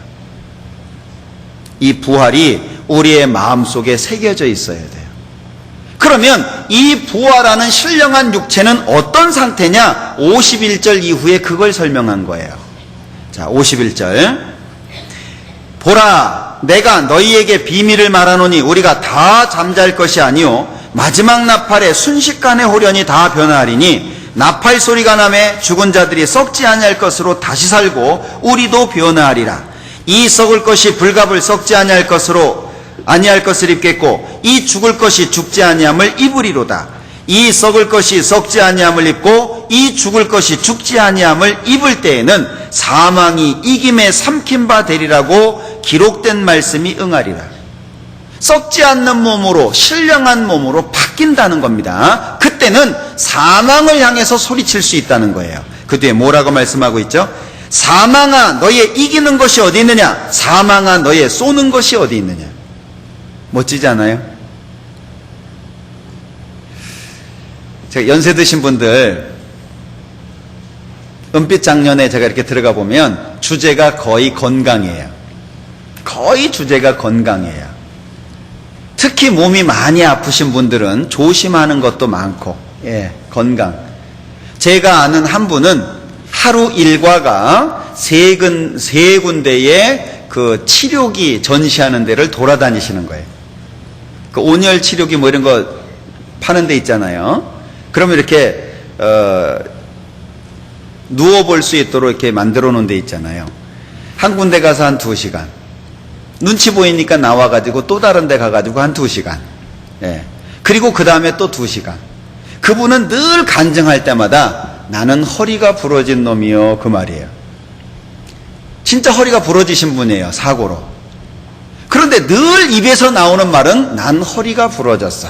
이 부활이 우리의 마음속에 새겨져 있어야 돼요. 그러면 이 부활하는 신령한 육체는 어떤 상태냐? 51절 이후에 그걸 설명한 거예요. 자, 51절 보라 내가 너희에게 비밀을 말하노니 우리가 다 잠잘 것이 아니요 마지막 나팔에 순식간에 호련히 다 변화하리니 나팔 소리가 나매 죽은 자들이 썩지 아니할 것으로 다시 살고 우리도 변화하리라. 이 썩을 것이 불갑을 썩지 아니할 것을 입겠고 이 죽을 것이 죽지 아니함을 입으리로다. 이 썩을 것이 썩지 아니함을 입고 이 죽을 것이 죽지 아니함을 입을 때에는 사망이 이김에 삼킨 바 되리라고 기록된 말씀이 응하리라. 썩지 않는 몸으로 신령한 몸으로 바뀐다는 겁니다. 그때는 사망을 향해서 소리칠 수 있다는 거예요. 그 뒤에 뭐라고 말씀하고 있죠? 사망아 너의 이기는 것이 어디 있느냐? 사망아 너의 쏘는 것이 어디 있느냐? 멋지지 않아요? 제가 연세 드신 분들 은빛 장년에 제가 이렇게 들어가 보면 주제가 거의 건강이에요. 거의 주제가 건강이에요. 특히 몸이 많이 아프신 분들은 조심하는 것도 많고, 건강. 제가 아는 한 분은 하루 일과가 세 군데의 그 치료기 전시하는 데를 돌아다니시는 거예요. 그 온열 치료기 뭐 이런 거 파는 데 있잖아요. 그러면 이렇게 누워볼 수 있도록 이렇게 만들어 놓은 데 있잖아요. 한 군데 가서 한 2시간. 눈치 보이니까 나와가지고 또 다른 데 가가지고 한 2시간. 그리고 그 다음에 또 2시간. 그분은 늘 간증할 때마다 나는 허리가 부러진 놈이요. 그 말이에요. 진짜 허리가 부러지신 분이에요. 사고로. 그런데 늘 입에서 나오는 말은 난 허리가 부러졌어.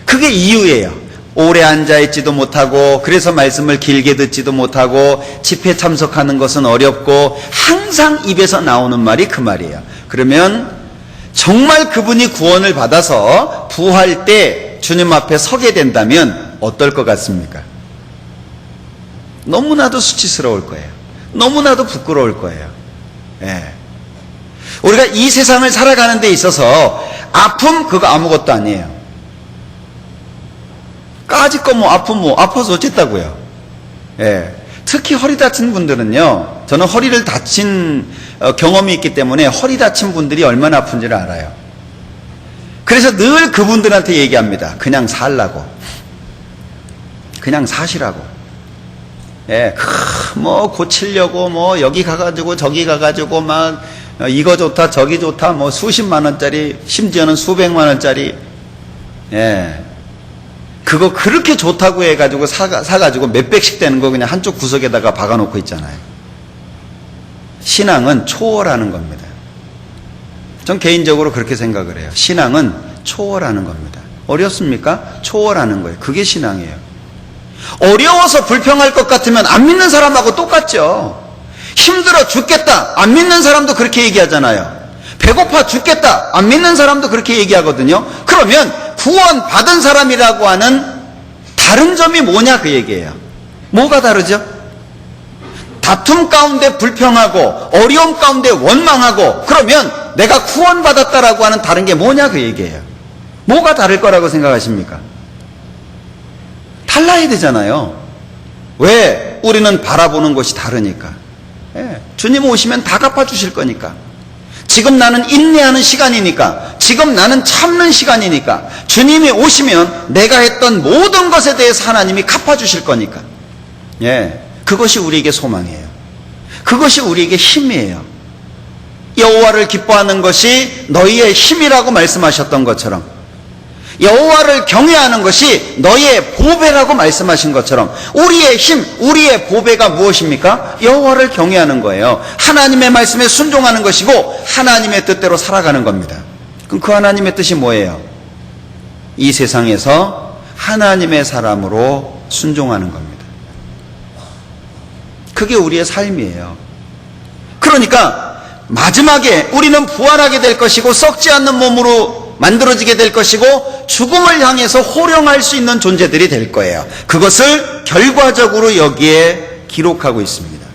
그게 이유예요. 오래 앉아있지도 못하고 그래서 말씀을 길게 듣지도 못하고 집회 참석하는 것은 어렵고 항상 입에서 나오는 말이 그 말이에요. 그러면 정말 그분이 구원을 받아서 부활 때 주님 앞에 서게 된다면 어떨 것 같습니까? 너무나도 수치스러울 거예요. 너무나도 부끄러울 거예요. 우리가 이 세상을 살아가는 데 있어서 아픔 그거 아무것도 아니에요. 까짓거 아파서 어쨌다고요. 특히 허리 다친 분들은요, 저는 허리를 다친 경험이 있기 때문에 허리 다친 분들이 얼마나 아픈지를 알아요. 그래서 늘 그분들한테 얘기합니다. 그냥 살라고. 그냥 사시라고. 뭐 고치려고 뭐 여기 가가지고 저기 가가지고 막 이거 좋다 저기 좋다 뭐 수십만 원짜리 심지어는 수백만 원짜리 그거 그렇게 좋다고 해가지고 사가지고 몇백씩 되는 거 그냥 한쪽 구석에다가 박아놓고 있잖아요. 신앙은 초월하는 겁니다. 전 개인적으로 그렇게 생각을 해요. 신앙은 초월하는 겁니다. 어렵습니까? 초월하는 거예요. 그게 신앙이에요. 어려워서 불평할 것 같으면 안 믿는 사람하고 똑같죠. 힘들어 죽겠다. 안 믿는 사람도 그렇게 얘기하잖아요. 배고파 죽겠다. 안 믿는 사람도 그렇게 얘기하거든요. 그러면 구원 받은 사람이라고 하는 다른 점이 뭐냐 그 얘기예요. 뭐가 다르죠? 다툼 가운데 불평하고 어려움 가운데 원망하고 그러면 내가 구원받았다라고 하는 다른 게 뭐냐 그 얘기예요. 뭐가 다를 거라고 생각하십니까? 달라야 되잖아요. 왜? 우리는 바라보는 것이 다르니까. 주님 오시면 다 갚아주실 거니까. 지금 나는 인내하는 시간이니까, 지금 나는 참는 시간이니까, 주님이 오시면 내가 했던 모든 것에 대해서 하나님이 갚아주실 거니까. 그것이 우리에게 소망이에요. 그것이 우리에게 힘이에요. 여호와를 기뻐하는 것이 너희의 힘이라고 말씀하셨던 것처럼, 여호와를 경외하는 것이 너희의 보배라고 말씀하신 것처럼, 우리의 힘, 우리의 보배가 무엇입니까? 여호와를 경외하는 거예요. 하나님의 말씀에 순종하는 것이고 하나님의 뜻대로 살아가는 겁니다. 그럼 그 하나님의 뜻이 뭐예요? 이 세상에서 하나님의 사람으로 순종하는 겁니다. 그게 우리의 삶이에요. 그러니까 마지막에 우리는 부활하게 될 것이고 썩지 않는 몸으로 만들어지게 될 것이고 죽음을 향해서 호령할 수 있는 존재들이 될 거예요. 그것을 결과적으로 여기에 기록하고 있습니다.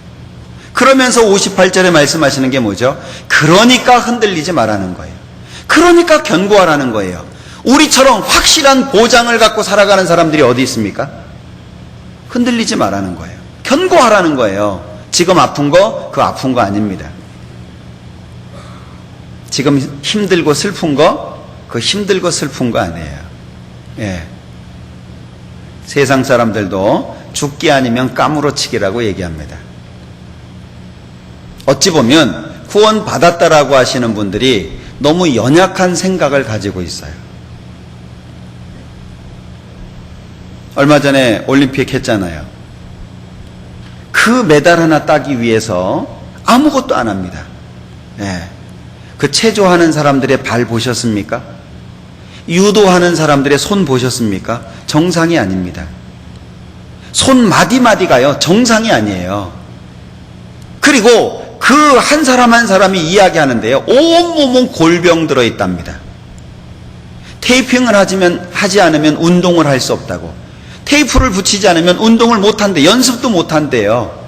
그러면서 58절에 말씀하시는 게 뭐죠? 그러니까 흔들리지 말라는 거예요. 그러니까 견고하라는 거예요. 우리처럼 확실한 보장을 갖고 살아가는 사람들이 어디 있습니까? 흔들리지 말라는 거예요. 견고하라는 거예요. 지금 아픈 거, 그 아픈 거 아닙니다. 지금 힘들고 슬픈 거, 그 힘들고 슬픈 거 아니에요. 세상 사람들도 죽기 아니면 까무러치기라고 얘기합니다. 어찌 보면 구원 받았다라고 하시는 분들이 너무 연약한 생각을 가지고 있어요. 얼마 전에 올림픽 했잖아요. 그 메달 하나 따기 위해서 아무것도 안 합니다. 그 체조하는 사람들의 발 보셨습니까? 유도하는 사람들의 손 보셨습니까? 정상이 아닙니다. 손 마디마디가요, 정상이 아니에요. 그리고 그 한 사람 한 사람이 이야기하는데요, 온몸은 골병 들어있답니다. 테이핑을 하지 않으면 운동을 할 수 없다고. 테이프를 붙이지 않으면 운동을 못한대. 연습도 못한대요.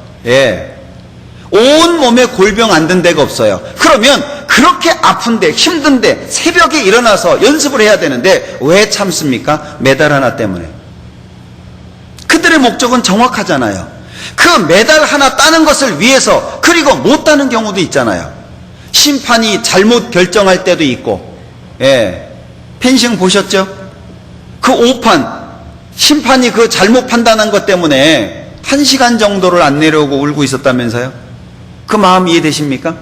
온 몸에 골병 안 든 데가 없어요. 그러면 그렇게 아픈데 힘든데 새벽에 일어나서 연습을 해야 되는데 왜 참습니까? 메달 하나 때문에. 그들의 목적은 정확하잖아요. 그 메달 하나 따는 것을 위해서, 그리고 못 따는 경우도 있잖아요. 심판이 잘못 결정할 때도 있고. 펜싱 보셨죠? 그 5판 심판이 그 잘못 판단한 것 때문에 1시간 정도를 안 내려오고 울고 있었다면서요? 그 마음 이해되십니까?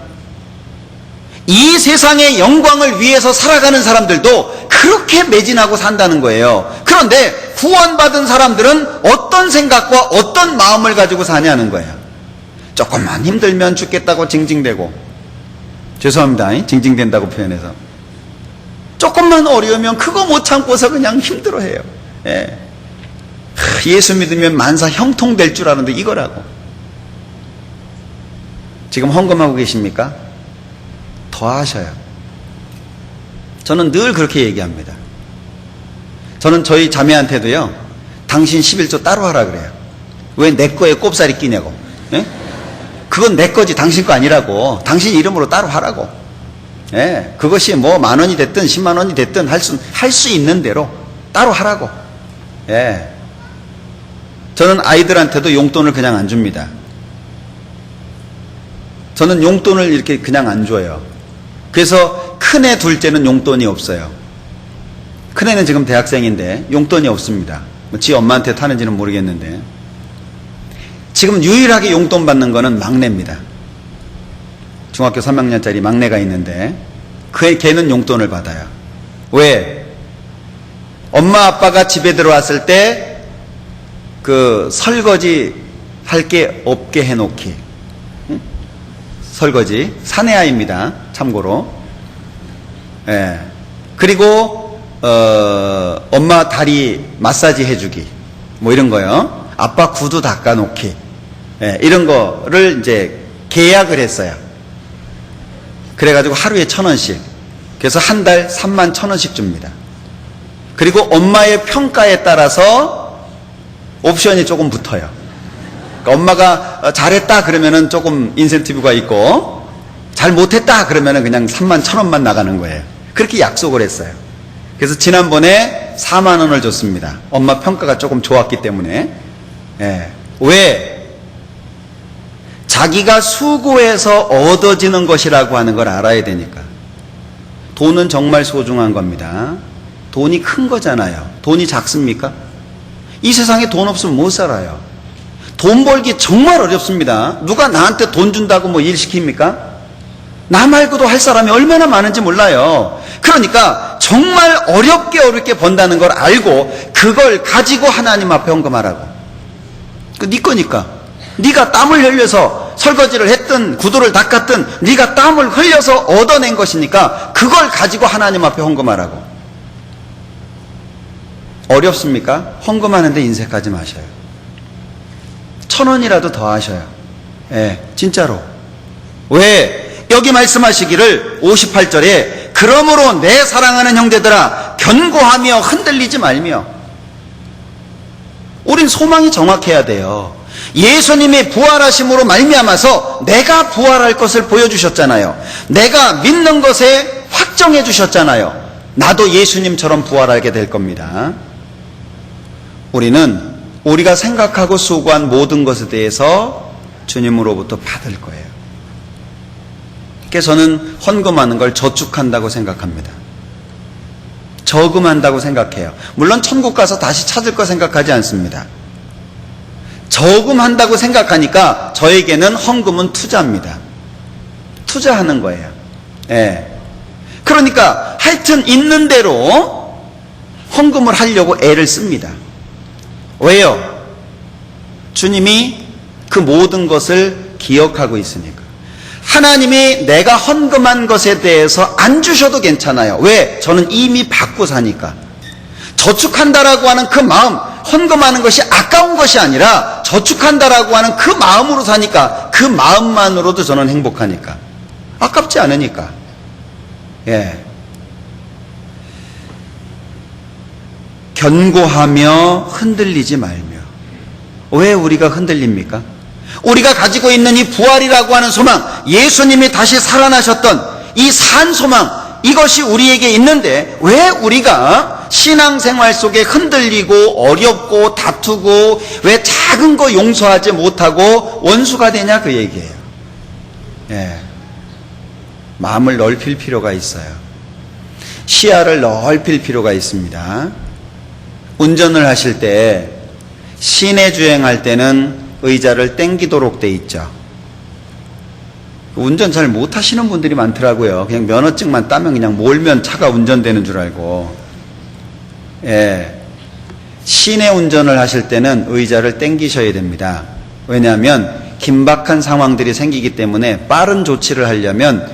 이 세상의 영광을 위해서 살아가는 사람들도 그렇게 매진하고 산다는 거예요. 그런데 구원받은 사람들은 어떤 생각과 어떤 마음을 가지고 사냐는 거예요. 조금만 힘들면 죽겠다고 징징대고, 죄송합니다, 징징댄다고 표현해서, 조금만 어려우면 그거 못 참고서 그냥 힘들어해요. 예수 믿으면 만사 형통될 줄 아는데 이거라고. 지금 헌금하고 계십니까? 더 하셔요. 저는 늘 그렇게 얘기합니다. 저는 저희 자매한테도요, 당신 11조 따로 하라 그래요. 왜 내 거에 꼽살이 끼냐고. 그건 내 거지 당신 거 아니라고. 당신 이름으로 따로 하라고. 그것이 뭐 10,000원이 됐든 10만 원이 됐든 할 수 있는 대로 따로 하라고. 저는 아이들한테도 용돈을 그냥 안 줍니다. 저는 용돈을 이렇게 그냥 안 줘요. 그래서 큰애 둘째는 용돈이 없어요. 큰애는 지금 대학생인데 용돈이 없습니다. 지 엄마한테 타는지는 모르겠는데, 지금 유일하게 용돈 받는 거는 막내입니다. 중학교 3학년짜리 막내가 있는데 걔는 용돈을 받아요. 왜? 엄마 아빠가 집에 들어왔을 때 그 설거지 할 게 없게 해놓기. 설거지. 사내아이입니다, 참고로. 그리고 엄마 다리 마사지 해주기, 뭐 이런 거요. 아빠 구두 닦아놓기, 이런 거를 이제 계약을 했어요. 그래가지고 하루에 1,000원씩. 그래서 한 달 31,000원씩 줍니다. 그리고 엄마의 평가에 따라서 옵션이 조금 붙어요. 그러니까 엄마가 잘했다 그러면은 조금 인센티브가 있고, 잘 못했다 그러면은 그냥 31,000원만 나가는 거예요. 그렇게 약속을 했어요. 그래서 지난번에 4만 원을 줬습니다. 엄마 평가가 조금 좋았기 때문에. 예. 왜? 자기가 수고해서 얻어지는 것이라고 하는 걸 알아야 되니까. 돈은 정말 소중한 겁니다. 돈이 큰 거잖아요. 돈이 작습니까? 이 세상에 돈 없으면 못 살아요. 돈 벌기 정말 어렵습니다. 누가 나한테 돈 준다고 뭐 일 시킵니까? 나 말고도 할 사람이 얼마나 많은지 몰라요. 그러니까 정말 어렵게 번다는 걸 알고 그걸 가지고 하나님 앞에 헌금하라고. 네 거니까. 네가 땀을 흘려서 설거지를 했든 구두를 닦았든 네가 땀을 흘려서 얻어낸 것이니까 그걸 가지고 하나님 앞에 헌금하라고. 어렵습니까? 헌금하는데 인색하지 마셔요. 1,000원이라도 더 하셔요. 예, 진짜로. 왜? 여기 말씀하시기를 58절에 그러므로 내 사랑하는 형제들아 견고하며 흔들리지 말며. 우린 소망이 정확해야 돼요. 예수님이 부활하심으로 말미암아서 내가 부활할 것을 보여주셨잖아요. 내가 믿는 것에 확정해 주셨잖아요. 나도 예수님처럼 부활하게 될 겁니다. 우리는 우리가 생각하고 수고한 모든 것에 대해서 주님으로부터 받을 거예요. 그래서 저는 헌금하는 걸 저축한다고 생각합니다. 저금한다고 생각해요. 물론 천국 가서 다시 찾을 거 생각하지 않습니다. 저금한다고 생각하니까 저에게는 헌금은 투자입니다. 투자하는 거예요. 예. 그러니까 하여튼 있는 대로 헌금을 하려고 애를 씁니다. 왜요? 주님이 그 모든 것을 기억하고 있으니까. 하나님이 내가 헌금한 것에 대해서 안 주셔도 괜찮아요. 왜? 저는 이미 받고 사니까. 저축한다라고 하는 그 마음, 헌금하는 것이 아까운 것이 아니라 저축한다라고 하는 그 마음으로 사니까, 그 마음만으로도 저는 행복하니까. 아깝지 않으니까. 예. 견고하며 흔들리지 말며. 왜 우리가 흔들립니까? 우리가 가지고 있는 이 부활이라고 하는 소망, 예수님이 다시 살아나셨던 이 산 소망, 이것이 우리에게 있는데 왜 우리가 신앙생활 속에 흔들리고 어렵고 다투고 왜 작은 거 용서하지 못하고 원수가 되냐 그 얘기예요. 예. 마음을 넓힐 필요가 있어요. 시야를 넓힐 필요가 있습니다. 운전을 하실 때 시내 주행할 때는 의자를 땡기도록 돼 있죠. 운전 잘 못하시는 분들이 많더라고요. 그냥 면허증만 따면 그냥 몰면 차가 운전되는 줄 알고. 예. 시내 운전을 하실 때는 의자를 땡기셔야 됩니다. 왜냐하면 긴박한 상황들이 생기기 때문에 빠른 조치를 하려면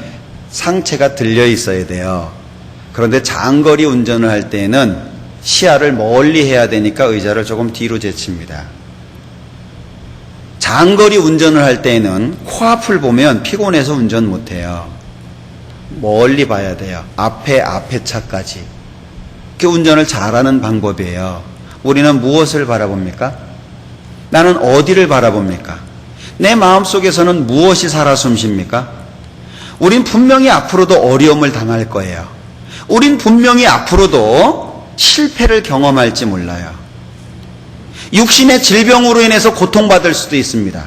상체가 들려 있어야 돼요. 그런데 장거리 운전을 할 때에는 시야를 멀리 해야 되니까 의자를 조금 뒤로 제칩니다. 장거리 운전을 할 때에는 코앞을 보면 피곤해서 운전 못해요. 멀리 봐야 돼요. 앞에 차까지. 그 운전을 잘하는 방법이에요. 우리는 무엇을 바라봅니까? 나는 어디를 바라봅니까? 내 마음속에서는 무엇이 살아 숨쉽니까? 우린 분명히 앞으로도 어려움을 당할 거예요. 우린 분명히 앞으로도 실패를 경험할지 몰라요. 육신의 질병으로 인해서 고통받을 수도 있습니다.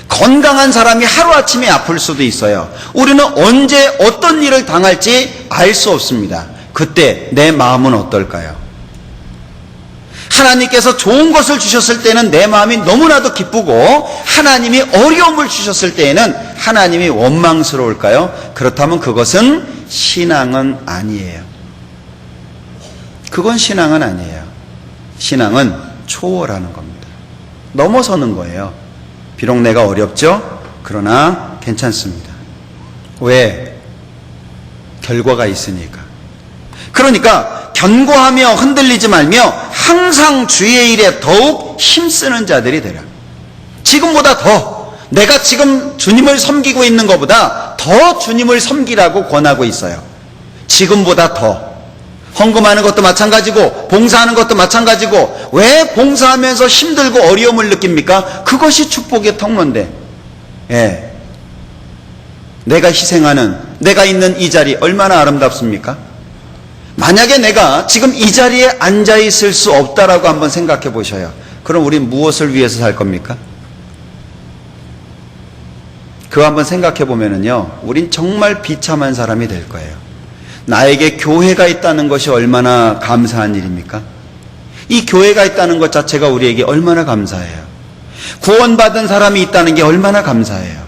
건강한 사람이 하루아침에 아플 수도 있어요. 우리는 언제 어떤 일을 당할지 알 수 없습니다. 그때 내 마음은 어떨까요? 하나님께서 좋은 것을 주셨을 때는 내 마음이 너무나도 기쁘고, 하나님이 어려움을 주셨을 때에는 하나님이 원망스러울까요? 그렇다면 그것은 신앙은 아니에요. 그건 신앙은 아니에요. 신앙은 초월하는 겁니다. 넘어서는 거예요. 비록 내가 어렵죠? 그러나 괜찮습니다. 왜? 결과가 있으니까. 그러니까 견고하며 흔들리지 말며 항상 주의 일에 더욱 힘쓰는 자들이 되라. 지금보다 더, 내가 지금 주님을 섬기고 있는 것보다 더 주님을 섬기라고 권하고 있어요. 지금보다 더. 헌금하는 것도 마찬가지고 봉사하는 것도 마찬가지고, 왜 봉사하면서 힘들고 어려움을 느낍니까? 그것이 축복의 통로인데, 예. 내가 희생하는, 내가 있는 이 자리 얼마나 아름답습니까? 만약에 내가 지금 이 자리에 앉아 있을 수 없다라고 한번 생각해 보셔요. 그럼 우린 무엇을 위해서 살 겁니까? 그거 한번 생각해 보면은요, 우린 정말 비참한 사람이 될 거예요. 나에게 교회가 있다는 것이 얼마나 감사한 일입니까? 이 교회가 있다는 것 자체가 우리에게 얼마나 감사해요. 구원받은 사람이 있다는 게 얼마나 감사해요.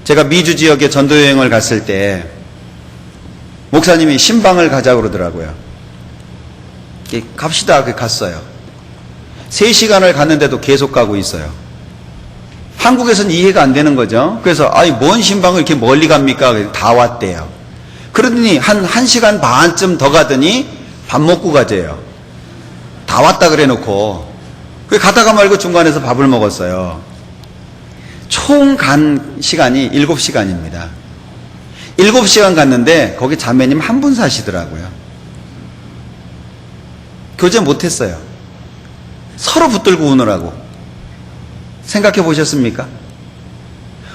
제가 미주 지역에 전도여행을 갔을 때 목사님이 신방을 가자고 그러더라고요. 갑시다. 갔어요. 3시간을 갔는데도 계속 가고 있어요. 한국에서는 이해가 안 되는 거죠. 그래서 아니 뭔 신방을 이렇게 멀리 갑니까? 다 왔대요. 그러더니 한 1시간 반쯤 더 가더니 밥 먹고 가재요. 다 왔다 그래 놓고. 가다가 말고 중간에서 밥을 먹었어요. 총 간 시간이 7시간입니다. 7시간 갔는데 거기 자매님 한 분 사시더라고요. 교제 못했어요. 서로 붙들고 우느라고. 생각해 보셨습니까?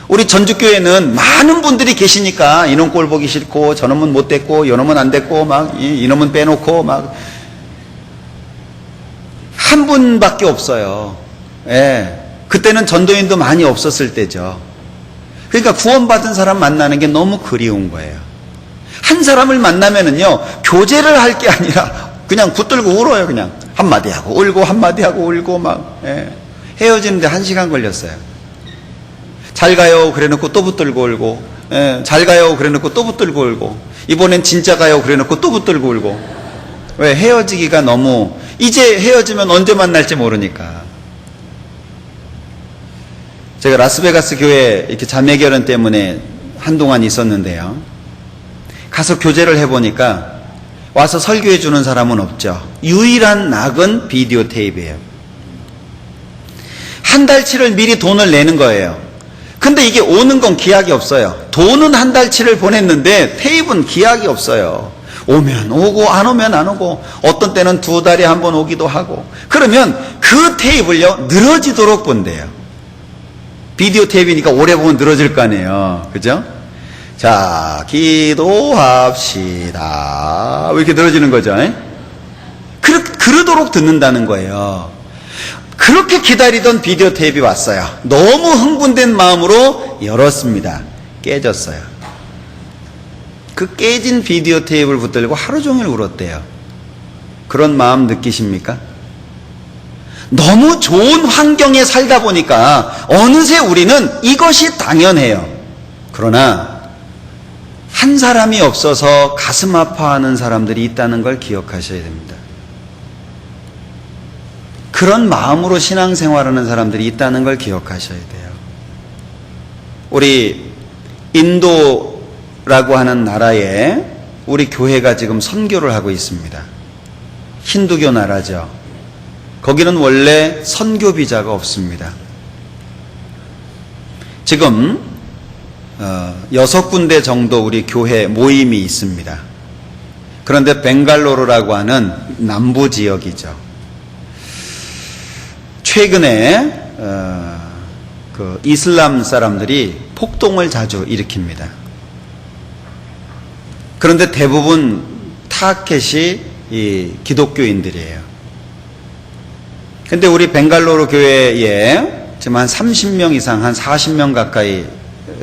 우리 전주교회는 많은 분들이 계시니까 이놈 꼴 보기 싫고 저놈은 못 됐고 요놈은 안 됐고 막 이놈은 빼놓고 막 한 분밖에 없어요. 예. 그때는 전도인도 많이 없었을 때죠. 그러니까 구원받은 사람 만나는 게 너무 그리운 거예요. 한 사람을 만나면은요, 교제를 할 게 아니라 그냥 붙들고 울어요. 그냥 한마디 하고 울고 한마디 하고 울고 막. 예. 헤어지는데 1시간 걸렸어요. 잘 가요 그래놓고 또 붙들고 울고, 예. 잘 가요 그래놓고 또 붙들고 울고, 이번엔 진짜 가요 그래놓고 또 붙들고 울고. 왜? 헤어지기가 너무, 이제 헤어지면 언제 만날지 모르니까. 제가 라스베가스 교회 이렇게 자매 결혼 때문에 한동안 있었는데요. 가서 교제를 해보니까 와서 설교해 주는 사람은 없죠. 유일한 낙은 비디오 테이프예요. 한 달치를 미리 돈을 내는 거예요. 근데 이게 오는 건 기약이 없어요. 돈은 한 달치를 보냈는데 테이프는 기약이 없어요. 오면 오고 안 오면 안 오고, 어떤 때는 2달에 한 번 오기도 하고. 그러면 그 테이프를요 늘어지도록 본대요. 비디오 테이프니까 오래 보면 늘어질 거 아니에요. 그죠? 자, 기도합시다. 왜 이렇게 늘어지는 거죠? 그러도록 듣는다는 거예요. 그렇게 기다리던 비디오 테이프가 왔어요. 너무 흥분된 마음으로 열었습니다. 깨졌어요. 그 깨진 비디오 테이프를 붙들고 하루 종일 울었대요. 그런 마음 느끼십니까? 너무 좋은 환경에 살다 보니까 어느새 우리는 이것이 당연해요. 그러나 한 사람이 없어서 가슴 아파하는 사람들이 있다는 걸 기억하셔야 됩니다. 그런 마음으로 신앙생활하는 사람들이 있다는 걸 기억하셔야 돼요. 우리 인도라고 하는 나라에 우리 교회가 지금 선교를 하고 있습니다. 힌두교 나라죠. 거기는 원래 선교 비자가 없습니다. 지금 6군데 정도 우리 교회 모임이 있습니다. 그런데 벵갈로르라고 하는 남부 지역이죠. 최근에 그 이슬람 사람들이 폭동을 자주 일으킵니다. 그런데 대부분 타켓이 이 기독교인들이에요. 근데 우리 벵갈로르 교회에 지금 한 30명 이상, 한 40명 가까이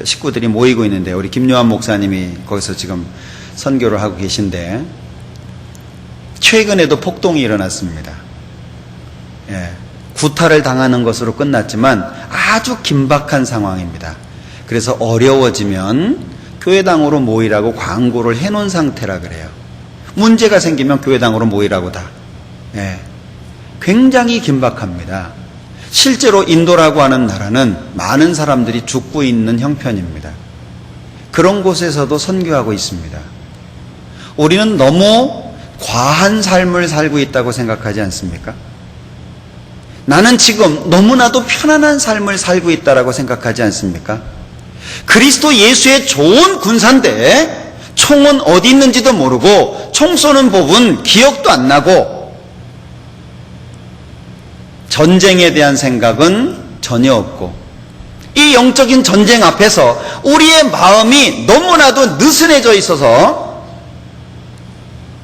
식구들이 모이고 있는데, 우리 김요한 목사님이 거기서 지금 선교를 하고 계신데, 최근에도 폭동이 일어났습니다. 예, 구타를 당하는 것으로 끝났지만 아주 긴박한 상황입니다. 그래서 어려워지면 교회당으로 모이라고 광고를 해놓은 상태라 그래요. 문제가 생기면 교회당으로 모이라고 다. 예. 굉장히 긴박합니다. 실제로 인도라고 하는 나라는 많은 사람들이 죽고 있는 형편입니다. 그런 곳에서도 선교하고 있습니다. 우리는 너무 과한 삶을 살고 있다고 생각하지 않습니까? 나는 지금 너무나도 편안한 삶을 살고 있다고 생각하지 않습니까? 그리스도 예수의 좋은 군사인데 총은 어디 있는지도 모르고 총 쏘는 법은 기억도 안 나고 전쟁에 대한 생각은 전혀 없고 이 영적인 전쟁 앞에서 우리의 마음이 너무나도 느슨해져 있어서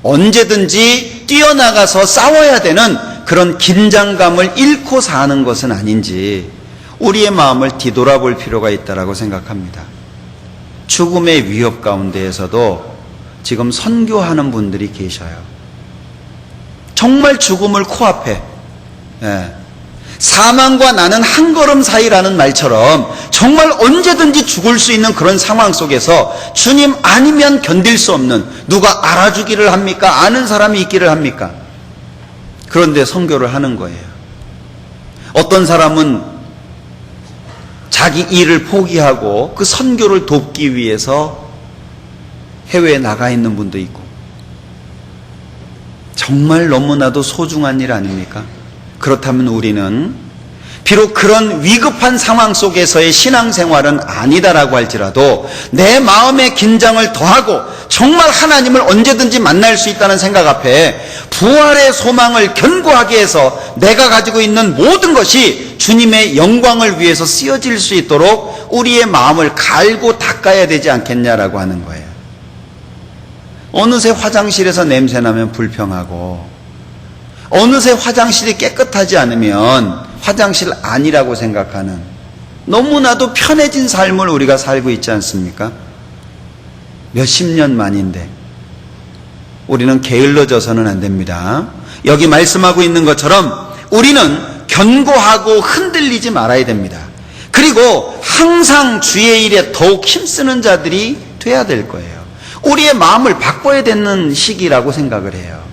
언제든지 뛰어나가서 싸워야 되는 그런 긴장감을 잃고 사는 것은 아닌지 우리의 마음을 뒤돌아볼 필요가 있다고 생각합니다. 죽음의 위협 가운데에서도 지금 선교하는 분들이 계셔요. 정말 죽음을 코앞에, 사망과 나는 한 걸음 사이라는 말처럼 정말 언제든지 죽을 수 있는 그런 상황 속에서 주님 아니면 견딜 수 없는, 누가 알아주기를 합니까? 아는 사람이 있기를 합니까? 그런데 선교를 하는 거예요. 어떤 사람은 자기 일을 포기하고 그 선교를 돕기 위해서 해외에 나가 있는 분도 있고, 정말 너무나도 소중한 일 아닙니까? 그렇다면 우리는 비록 그런 위급한 상황 속에서의 신앙생활은 아니다라고 할지라도 내 마음의 긴장을 더하고 정말 하나님을 언제든지 만날 수 있다는 생각 앞에 부활의 소망을 견고하게 해서 내가 가지고 있는 모든 것이 주님의 영광을 위해서 쓰여질 수 있도록 우리의 마음을 갈고 닦아야 되지 않겠냐라고 하는 거예요. 어느새 화장실에서 냄새나면 불평하고, 어느새 화장실이 깨끗하지 않으면 화장실 아니라고 생각하는, 너무나도 편해진 삶을 우리가 살고 있지 않습니까? 몇십 년 만인데 우리는 게을러져서는 안 됩니다. 여기 말씀하고 있는 것처럼 우리는 견고하고 흔들리지 말아야 됩니다. 그리고 항상 주의 일에 더욱 힘쓰는 자들이 돼야 될 거예요. 우리의 마음을 바꿔야 되는 시기라고 생각을 해요.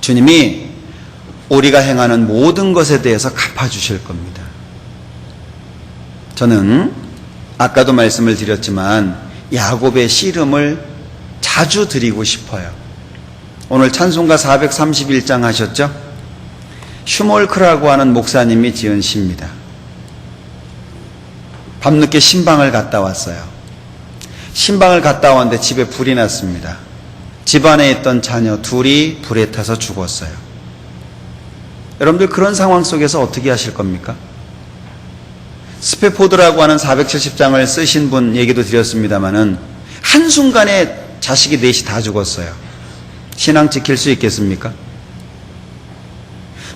주님이 우리가 행하는 모든 것에 대해서 갚아주실 겁니다. 저는 아까도 말씀을 드렸지만 야곱의 씨름을 자주 드리고 싶어요. 오늘 찬송가 431장 하셨죠? 슈몰크라고 하는 목사님이 지은 시입니다. 밤늦게 신방을 갔다 왔어요. 신방을 갔다 왔는데 집에 불이 났습니다. 집안에 있던 자녀 둘이 불에 타서 죽었어요. 여러분들 그런 상황 속에서 어떻게 하실 겁니까? 스페포드라고 하는 470장을 쓰신 분 얘기도 드렸습니다마는 한순간에 자식이 넷이 다 죽었어요. 신앙 지킬 수 있겠습니까?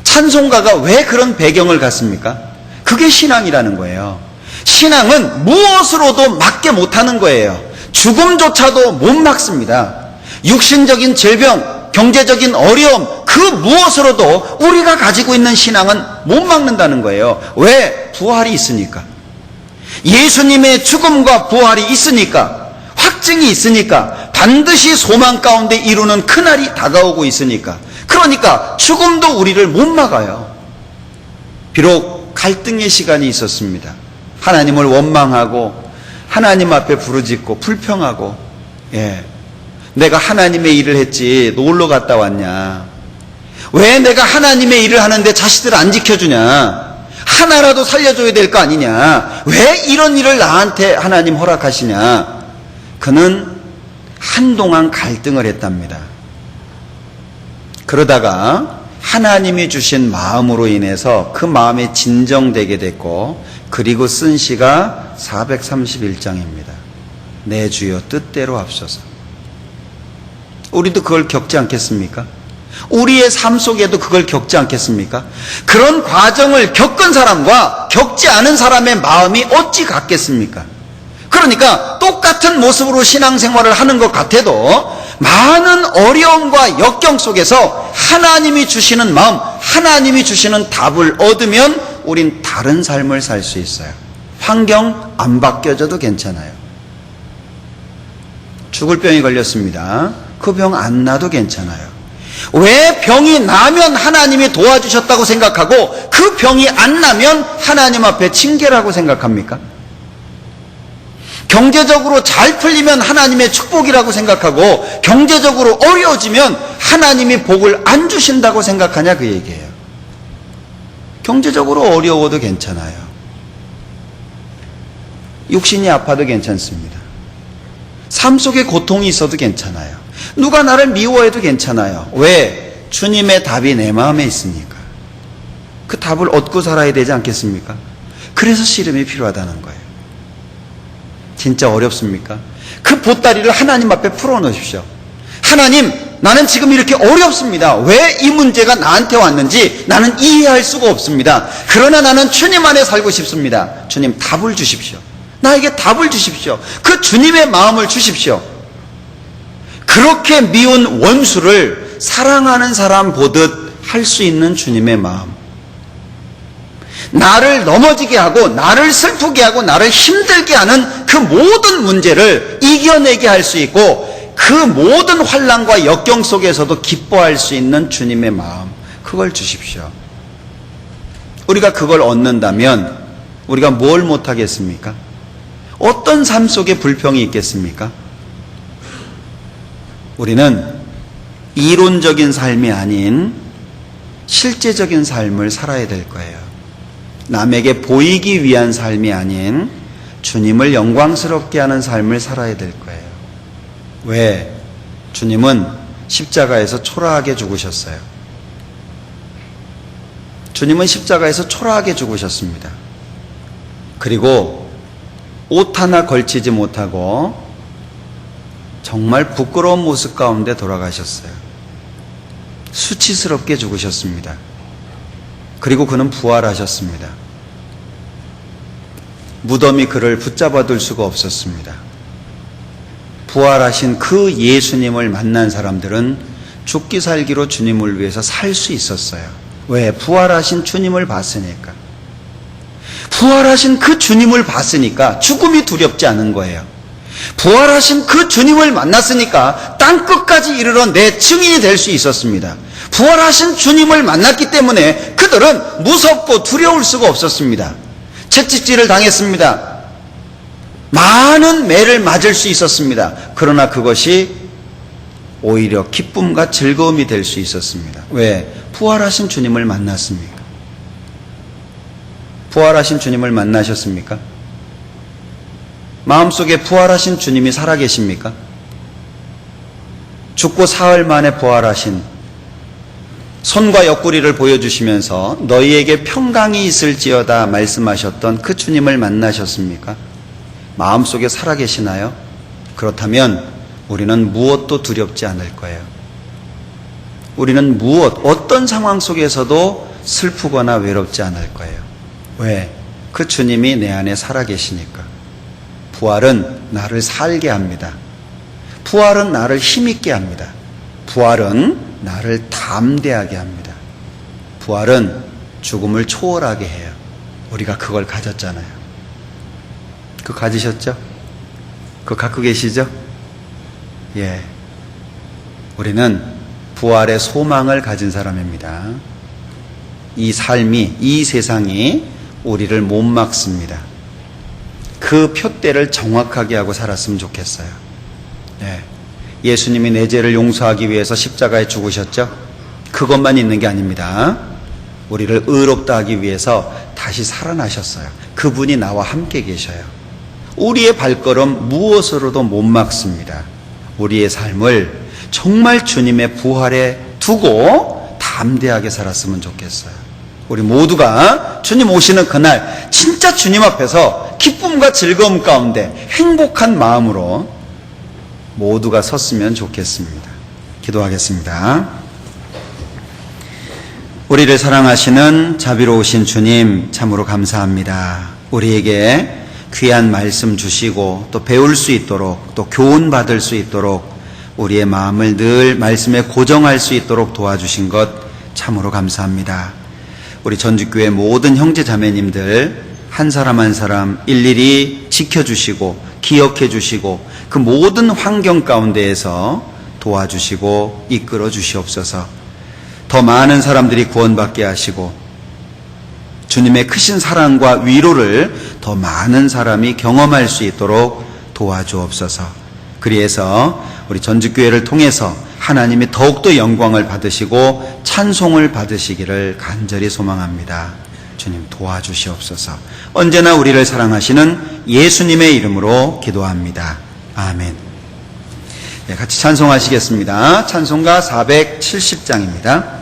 찬송가가 왜 그런 배경을 갖습니까? 그게 신앙이라는 거예요. 신앙은 무엇으로도 막게 못하는 거예요. 죽음조차도 못 막습니다. 육신적인 질병, 경제적인 어려움, 그 무엇으로도 우리가 가지고 있는 신앙은 못 막는다는 거예요. 왜? 부활이 있으니까. 예수님의 죽음과 부활이 있으니까, 확증이 있으니까, 반드시 소망 가운데 이루는 그날이 다가오고 있으니까. 그러니까 죽음도 우리를 못 막아요. 비록 갈등의 시간이 있었습니다. 하나님을 원망하고 하나님 앞에 부르짖고 불평하고, 내가 하나님의 일을 했지 놀러 갔다 왔냐, 왜 내가 하나님의 일을 하는데 자식들 안 지켜주냐, 하나라도 살려줘야 될 거 아니냐, 왜 이런 일을 나한테 하나님 허락하시냐. 그는 한동안 갈등을 했답니다. 그러다가 하나님이 주신 마음으로 인해서 그 마음이 진정되게 됐고, 그리고 쓴 시가 431장입니다. 내 주여 뜻대로 하옵소서. 우리도 그걸 겪지 않겠습니까? 우리의 삶 속에도 그걸 겪지 않겠습니까? 그런 과정을 겪은 사람과 겪지 않은 사람의 마음이 어찌 같겠습니까? 그러니까 똑같은 모습으로 신앙생활을 하는 것 같아도 많은 어려움과 역경 속에서 하나님이 주시는 마음, 하나님이 주시는 답을 얻으면 우린 다른 삶을 살 수 있어요. 환경 안 바뀌어져도 괜찮아요. 죽을 병이 걸렸습니다. 그 병 안 나도 괜찮아요. 왜 병이 나면 하나님이 도와주셨다고 생각하고 그 병이 안 나면 하나님 앞에 징계라고 생각합니까? 경제적으로 잘 풀리면 하나님의 축복이라고 생각하고 경제적으로 어려워지면 하나님이 복을 안 주신다고 생각하냐, 그 얘기예요. 경제적으로 어려워도 괜찮아요. 육신이 아파도 괜찮습니다. 삶 속에 고통이 있어도 괜찮아요. 누가 나를 미워해도 괜찮아요. 왜? 주님의 답이 내 마음에 있으니까. 그 답을 얻고 살아야 되지 않겠습니까? 그래서 씨름이 필요하다는 거예요. 진짜 어렵습니까? 그 보따리를 하나님 앞에 풀어놓으십시오. 하나님, 나는 지금 이렇게 어렵습니다. 왜 이 문제가 나한테 왔는지 나는 이해할 수가 없습니다. 그러나 나는 주님 안에 살고 싶습니다. 주님, 답을 주십시오. 나에게 답을 주십시오. 그 주님의 마음을 주십시오. 그렇게 미운 원수를 사랑하는 사람 보듯 할 수 있는 주님의 마음. 나를 넘어지게 하고 나를 슬프게 하고 나를 힘들게 하는 그 모든 문제를 이겨내게 할 수 있고 그 모든 환난과 역경 속에서도 기뻐할 수 있는 주님의 마음, 그걸 주십시오. 우리가 그걸 얻는다면 우리가 뭘 못하겠습니까? 어떤 삶 속에 불평이 있겠습니까? 우리는 이론적인 삶이 아닌 실제적인 삶을 살아야 될 거예요. 남에게 보이기 위한 삶이 아닌 주님을 영광스럽게 하는 삶을 살아야 될 거예요. 왜? 주님은 십자가에서 초라하게 죽으셨어요. 주님은 십자가에서 초라하게 죽으셨습니다. 그리고 옷 하나 걸치지 못하고 정말 부끄러운 모습 가운데 돌아가셨어요. 수치스럽게 죽으셨습니다. 그리고 그는 부활하셨습니다. 무덤이 그를 붙잡아둘 수가 없었습니다. 부활하신 그 예수님을 만난 사람들은 죽기 살기로 주님을 위해서 살 수 있었어요. 왜? 부활하신 주님을 봤으니까. 부활하신 그 주님을 봤으니까 죽음이 두렵지 않은 거예요. 부활하신 그 주님을 만났으니까 땅끝까지 이르러 내 증인이 될 수 있었습니다. 부활하신 주님을 만났기 때문에 그들은 무섭고 두려울 수가 없었습니다. 채찍질을 당했습니다. 많은 매를 맞을 수 있었습니다. 그러나 그것이 오히려 기쁨과 즐거움이 될 수 있었습니다. 왜? 부활하신 주님을 만났습니까? 부활하신 주님을 만나셨습니까? 마음속에 부활하신 주님이 살아계십니까? 죽고 사흘 만에 부활하신, 손과 옆구리를 보여주시면서 너희에게 평강이 있을지어다 말씀하셨던 그 주님을 만나셨습니까? 마음속에 살아계시나요? 그렇다면 우리는 무엇도 두렵지 않을 거예요. 우리는 어떤 상황 속에서도 슬프거나 외롭지 않을 거예요. 왜? 그 주님이 내 안에 살아계시니까. 부활은 나를 살게 합니다. 부활은 나를 힘있게 합니다. 부활은 나를 담대하게 합니다. 부활은 죽음을 초월하게 해요. 우리가 그걸 가졌잖아요. 그거 가지셨죠? 그거 갖고 계시죠? 예. 우리는 부활의 소망을 가진 사람입니다. 이 삶이, 이 세상이 우리를 못 막습니다. 그 표대를 정확하게 하고 살았으면 좋겠어요. 네. 예수님이 내 죄를 용서하기 위해서 십자가에 죽으셨죠? 그것만 있는 게 아닙니다. 우리를 의롭다 하기 위해서 다시 살아나셨어요. 그분이 나와 함께 계셔요. 우리의 발걸음 무엇으로도 못 막습니다. 우리의 삶을 정말 주님의 부활에 두고 담대하게 살았으면 좋겠어요. 우리 모두가 주님 오시는 그날 진짜 주님 앞에서 기쁨과 즐거움 가운데 행복한 마음으로 모두가 섰으면 좋겠습니다. 기도하겠습니다. 우리를 사랑하시는 자비로우신 주님, 참으로 감사합니다. 우리에게 귀한 말씀 주시고 또 배울 수 있도록, 또 교훈 받을 수 있도록, 우리의 마음을 늘 말씀에 고정할 수 있도록 도와주신 것 참으로 감사합니다. 우리 전주교회 모든 형제 자매님들 한 사람 한 사람 일일이 지켜주시고 기억해 주시고 그 모든 환경 가운데에서 도와주시고 이끌어 주시옵소서. 더 많은 사람들이 구원받게 하시고 주님의 크신 사랑과 위로를 더 많은 사람이 경험할 수 있도록 도와주옵소서. 그리해서 우리 전주교회를 통해서 하나님이 더욱더 영광을 받으시고 찬송을 받으시기를 간절히 소망합니다. 주님 도와주시옵소서. 언제나 우리를 사랑하시는 예수님의 이름으로 기도합니다. 아멘. 네, 같이 찬송하시겠습니다. 찬송가 470장입니다.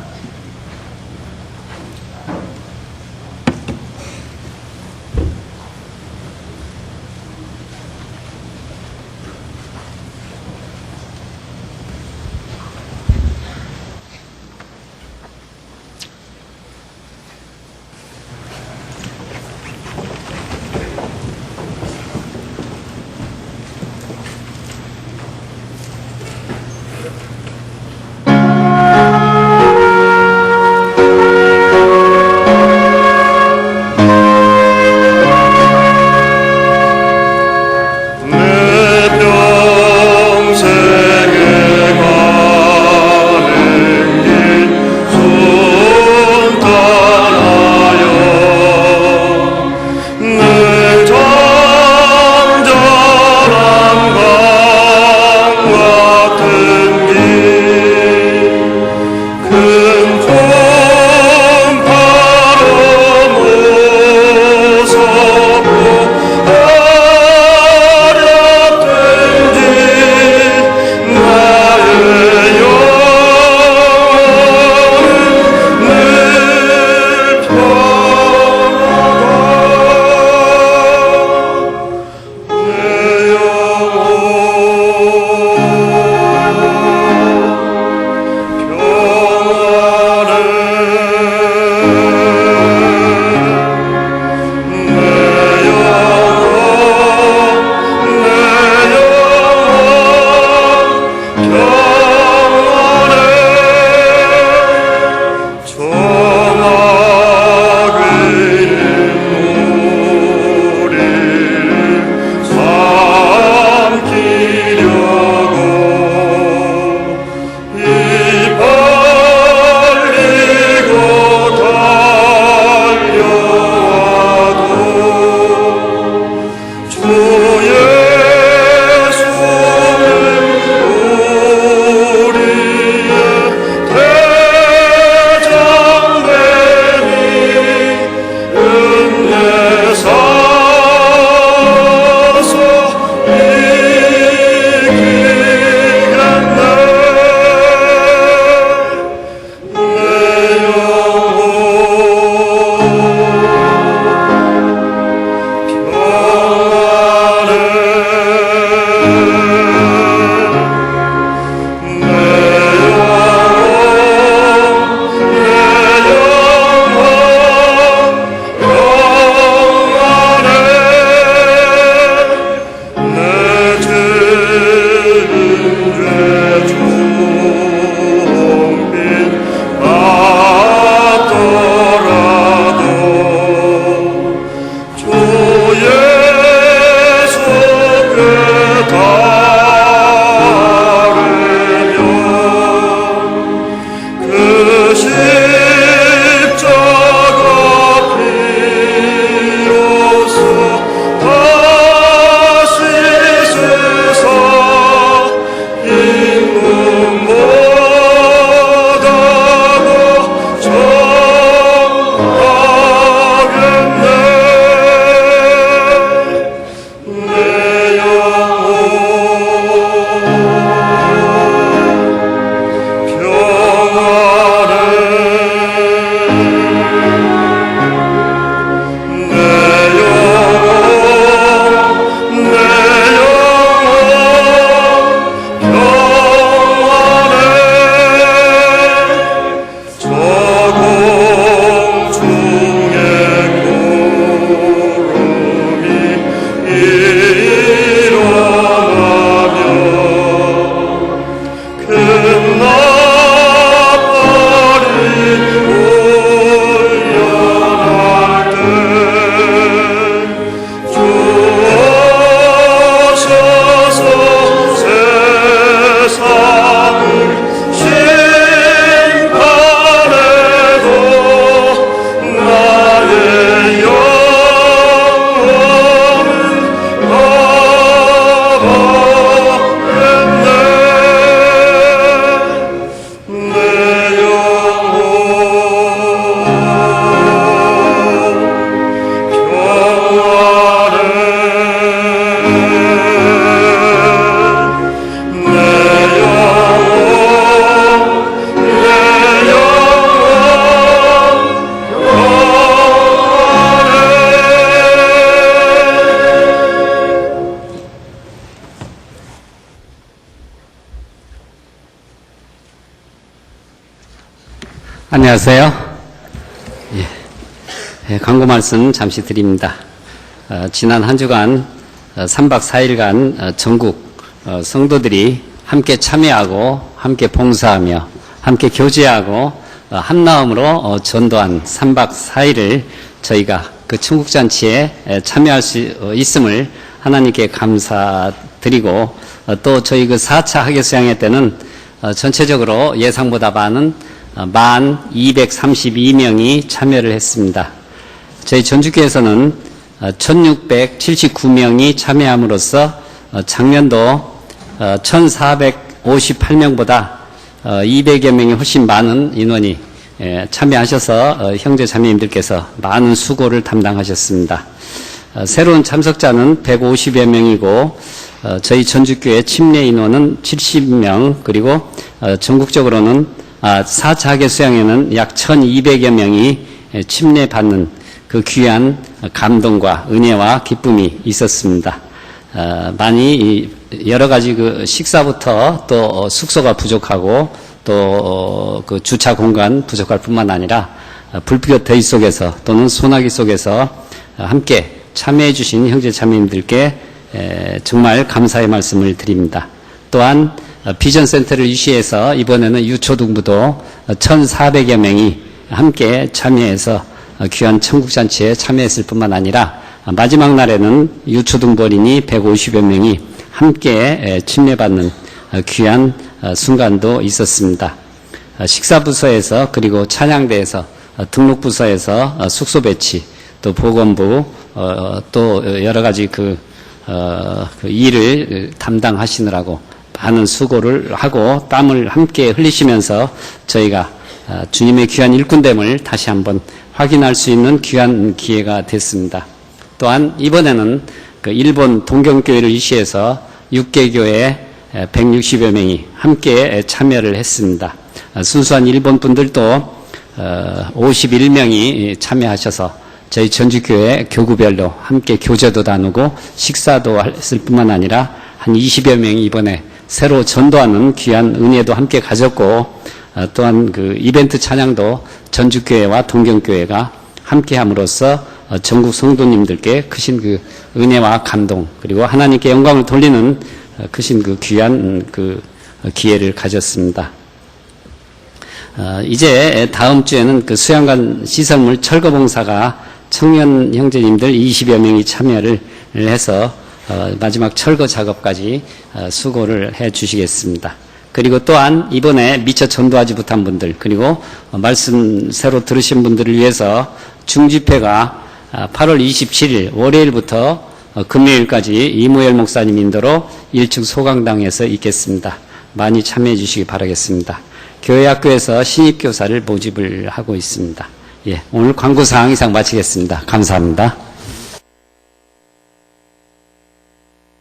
안녕하세요. 광고 말씀 잠시 드립니다. 지난 한 주간 3박 4일간 전국 성도들이 함께 참여하고 함께 봉사하며 함께 교제하고 한마음으로 전도한 3박 4일을 저희가 그 천국잔치에 참여할 수 있음을 하나님께 감사드리고 또 저희 그 4차 학예수양회 때는 전체적으로 예상보다 많은 1232명이 참여를 했습니다. 저희 전주교에서는 1679명이 참여함으로써 작년도 1458명보다 200여 명이 훨씬 많은 인원이 참여하셔서 형제 자매님들께서 많은 수고를 담당하셨습니다. 새로운 참석자는 150여 명이고 저희 전주교회 침례 인원은 70명, 그리고 전국적으로는 4차 학예 수양회는 약 1200여 명이 침례받는 그 귀한 감동과 은혜와 기쁨이 있었습니다. 많이 여러 가지 그 식사부터 또 숙소가 부족하고 또 그 주차 공간 부족할 뿐만 아니라 불빛 더위 속에서 또는 소나기 속에서 함께 참여해 주신 형제 자매님들께 정말 감사의 말씀을 드립니다. 또한 비전센터를 유치해서 이번에는 유초등부도 1400여 명이 함께 참여해서 귀한 천국잔치에 참여했을 뿐만 아니라 마지막 날에는 유초등부 어린이 150여 명이 함께 침례받는 귀한 순간도 있었습니다. 식사부서에서 그리고 찬양대에서 등록부서에서 숙소 배치 또 보건부 또 여러 가지 그 일을 담당하시느라고 많은 수고를 하고 땀을 함께 흘리시면서 저희가 주님의 귀한 일꾼됨을 다시 한번 확인할 수 있는 귀한 기회가 됐습니다. 또한 이번에는 그 일본 동경교회를 이시해서 6개교회 160여 명이 함께 참여를 했습니다. 순수한 일본 분들도 51명이 참여하셔서 저희 전주교회 교구별로 함께 교제도 나누고 식사도 했을 뿐만 아니라 한 20여 명이 이번에 새로 전도하는 귀한 은혜도 함께 가졌고 또한 그 이벤트 찬양도 전주교회와 동경교회가 함께 함으로써 전국 성도님들께 크신 그 은혜와 감동 그리고 하나님께 영광을 돌리는 크신 그 귀한 그 기회를 가졌습니다. 이제 다음 주에는 그 수양관 시설물 철거봉사가 청년 형제님들 20여 명이 참여를 해서 마지막 철거 작업까지 수고를 해 주시겠습니다. 그리고 또한 이번에 미처 전도하지 못한 분들 그리고 말씀 새로 들으신 분들을 위해서 중집회가 8월 27일 월요일부터 금요일까지 이무열 목사님 인도로 1층 소강당에서 있겠습니다. 많이 참여해 주시기 바라겠습니다. 교회 학교에서 신입교사를 모집을 하고 있습니다. 오늘 광고사항 이상 마치겠습니다. 감사합니다.